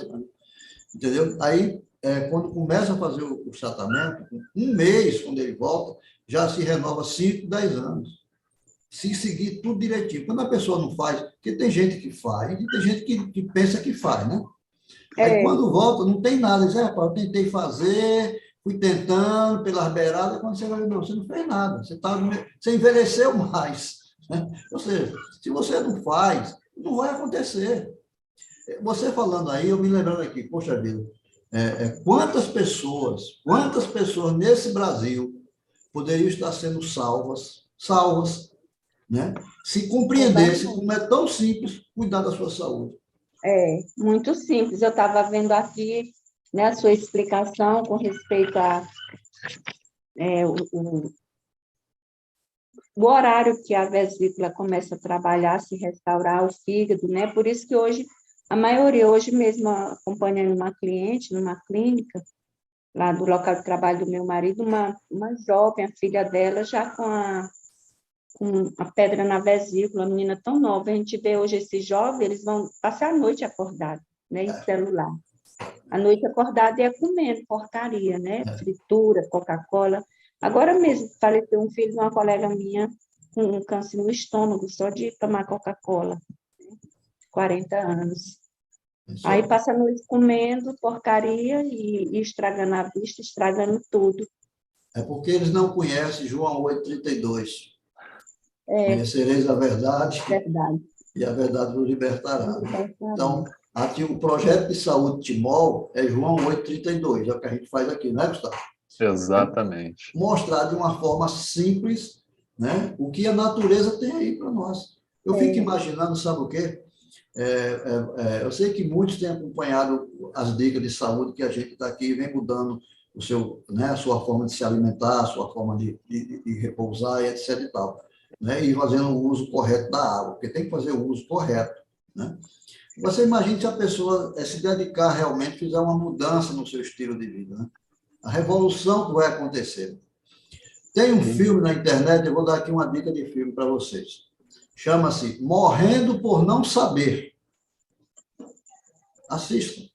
G: entendeu? Aí, quando começa a fazer o tratamento, um mês, quando ele volta, já se renova 5, 10 anos. Se seguir tudo direitinho. Quando a pessoa não faz, porque tem gente que faz e tem gente que pensa que faz, né? Aí quando volta, não tem nada. Diz, rapaz, eu tentei fazer, fui tentando pelas beiradas, quando você vai ver, não, você não fez nada. Você envelheceu mais. Né? Ou seja, se você não faz, não vai acontecer. Você falando aí, eu me lembrando aqui, poxa vida, quantas pessoas nesse Brasil poderiam estar sendo salvas, né? Se compreendesse como é tão simples cuidar da sua saúde.
E: Muito simples. Eu estava vendo aqui, né, a sua explicação com respeito a o horário que a vesícula começa a trabalhar, se restaurar o fígado, né? Por isso que hoje, a maioria, hoje mesmo, acompanhando uma cliente numa clínica, lá do local de trabalho do meu marido, uma jovem, a filha dela, já com a pedra na vesícula, uma menina tão nova. A gente vê hoje esses jovens, eles vão passar a noite acordados, né, em celular. A noite acordada é comendo porcaria, né, fritura, Coca-Cola. Agora mesmo, faleceu um filho de uma colega minha com um câncer no estômago, só de tomar Coca-Cola, 40 anos. Aí passa a noite comendo porcaria e estragando a vista, estragando tudo.
G: É porque eles não conhecem João 8,32. Conhecereis a verdade, e a verdade vos libertará. Então, aqui o projeto de saúde Timol é João 8,32, é o que a gente faz aqui, não é, Gustavo?
H: Exatamente.
G: Mostrar de uma forma simples, né, o que a natureza tem aí para nós. Eu fico imaginando, sabe o quê? Eu sei que muitos têm acompanhado as dicas de saúde que a gente está aqui, vem mudando a sua forma de se alimentar, a sua forma de repousar, e etc. e tal. Né, e fazendo o uso correto da água, porque tem que fazer o uso correto. Né? Você imagina se a pessoa se dedicar realmente, fizer uma mudança no seu estilo de vida. Né? A revolução que vai acontecer. Tem um filme na internet, eu vou dar aqui uma dica de filme para vocês. Chama-se Morrendo por Não Saber. Assistam.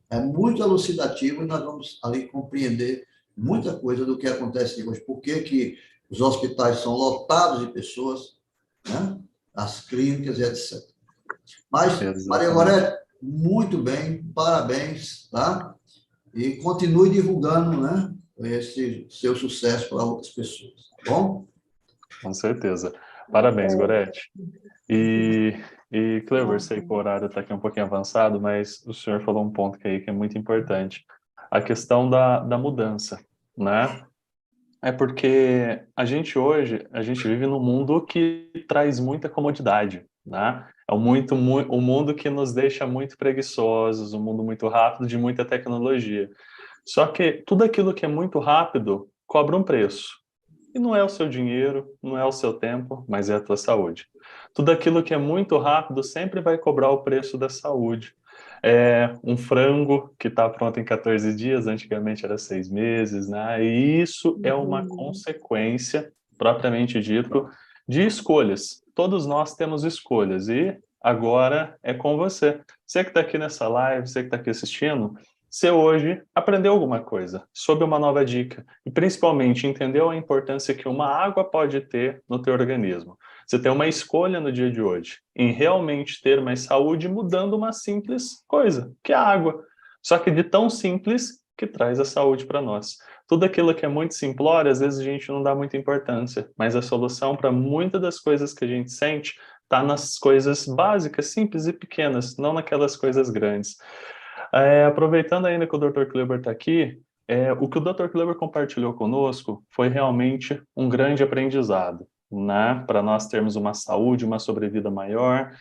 G: É muito elucidativo e nós vamos ali compreender muita coisa do que acontece hoje. Por que os hospitais são lotados de pessoas, né? As clínicas e etc. Mas, Maria Gorete, muito bem, parabéns, tá? E continue divulgando, né? esse seu sucesso para outras pessoas, tá bom?
H: Com certeza. Parabéns, Gorete. E Cleber, sei que o horário está aqui um pouquinho avançado, mas o senhor falou um ponto que é muito importante. A questão da mudança, né? É porque a gente vive num mundo que traz muita comodidade, né? É um mundo que nos deixa muito preguiçosos, um mundo muito rápido, de muita tecnologia. Só que tudo aquilo que é muito rápido cobra um preço. E não é o seu dinheiro, não é o seu tempo, mas é a tua saúde. Tudo aquilo que é muito rápido sempre vai cobrar o preço da saúde. Um frango que está pronto em 14 dias, antigamente era 6 meses, né? E isso é uma consequência, propriamente dito, de escolhas. Todos nós temos escolhas e agora é com você. Você que está aqui nessa live, você que está aqui assistindo, você hoje aprendeu alguma coisa, soube uma nova dica e principalmente entendeu a importância que uma água pode ter no teu organismo. Você tem uma escolha no dia de hoje em realmente ter mais saúde mudando uma simples coisa, que é a água. Só que de tão simples que traz a saúde para nós. Tudo aquilo que é muito simplório, às vezes a gente não dá muita importância, mas a solução para muitas das coisas que a gente sente está nas coisas básicas, simples e pequenas, não naquelas coisas grandes. Aproveitando ainda que o Dr. Kleber está aqui, o que o Dr. Kleber compartilhou conosco foi realmente um grande aprendizado, né? Para nós termos uma saúde, uma sobrevida maior.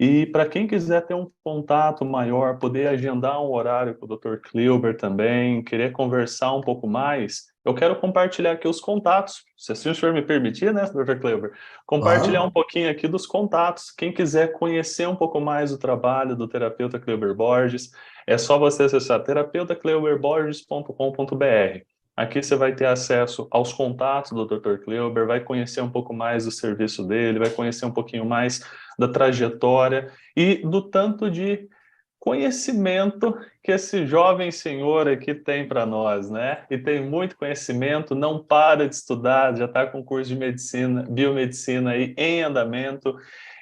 H: E para quem quiser ter um contato maior, poder agendar um horário com o Dr. Kleber também, querer conversar um pouco mais, eu quero compartilhar aqui os contatos, se assim o senhor me permitir, né, Dr. Kleber? Compartilhar um pouquinho aqui dos contatos. Quem quiser conhecer um pouco mais do trabalho do terapeuta Kleber Borges, é só você acessar terapeutacleberborges.com.br. Aqui você vai ter acesso aos contatos do Dr. Kleber, vai conhecer um pouco mais do serviço dele, vai conhecer um pouquinho mais da trajetória e do tanto de conhecimento que esse jovem senhor aqui tem para nós, né? E tem muito conhecimento, não para de estudar, já está com curso de medicina, biomedicina aí em andamento.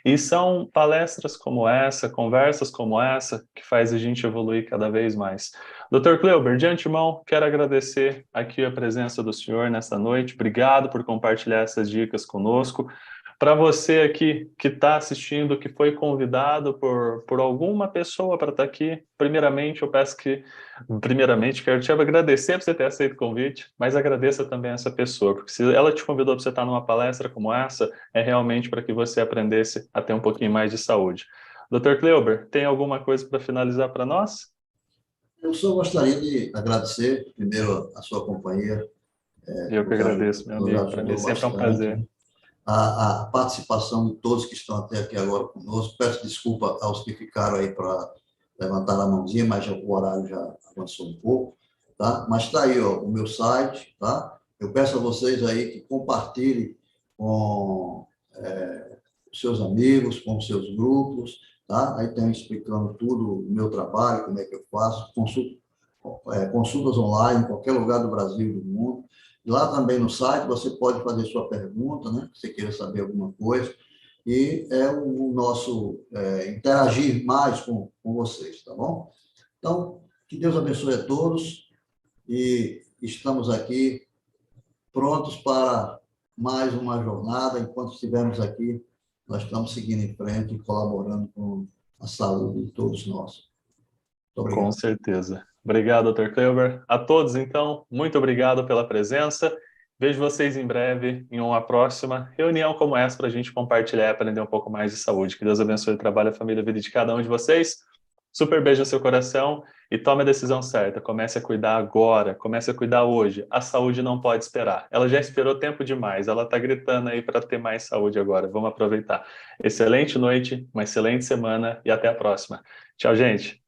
H: E são palestras como essa, conversas como essa, que faz a gente evoluir cada vez mais. Dr. Kleber, de antemão, quero agradecer aqui a presença do senhor nesta noite. Obrigado por compartilhar essas dicas conosco. Para você aqui que está assistindo, que foi convidado por alguma pessoa para estar aqui, primeiramente quero te agradecer por você ter aceito o convite, mas agradeça também essa pessoa, porque se ela te convidou para você estar numa palestra como essa, é realmente para que você aprendesse a ter um pouquinho mais de saúde. Dr. Kleber, tem alguma coisa para finalizar para nós?
G: Eu só gostaria de agradecer, primeiro, a sua companhia.
H: Eu que agradeço, meu amigo. Para mim sempre é um prazer.
G: A participação de todos que estão até aqui agora conosco. Peço desculpa aos que ficaram aí para levantar a mãozinha, mas o horário já avançou um pouco, tá? Mas está aí, ó, o meu site, tá? Eu peço a vocês aí que compartilhem com os seus amigos, com os seus grupos, tá? Aí tem explicando tudo o meu trabalho, como é que eu faço, consultas online em qualquer lugar do Brasil e do mundo. Lá também no site você pode fazer sua pergunta, né? Se você queira saber alguma coisa. E é o nosso interagir mais com vocês, tá bom? Então, que Deus abençoe a todos e estamos aqui prontos para mais uma jornada. Enquanto estivermos aqui, nós estamos seguindo em frente e colaborando com a saúde de todos nós. Muito obrigado.
H: Com certeza. Obrigado, Dr. Kleber. A todos, então, muito obrigado pela presença. Vejo vocês em breve em uma próxima reunião como essa para a gente compartilhar e aprender um pouco mais de saúde. Que Deus abençoe o trabalho, a família, a vida de cada um de vocês. Super beijo no seu coração e tome a decisão certa. Comece a cuidar agora, comece a cuidar hoje. A saúde não pode esperar. Ela já esperou tempo demais, ela está gritando aí para ter mais saúde agora. Vamos aproveitar. Excelente noite, uma excelente semana e até a próxima. Tchau, gente.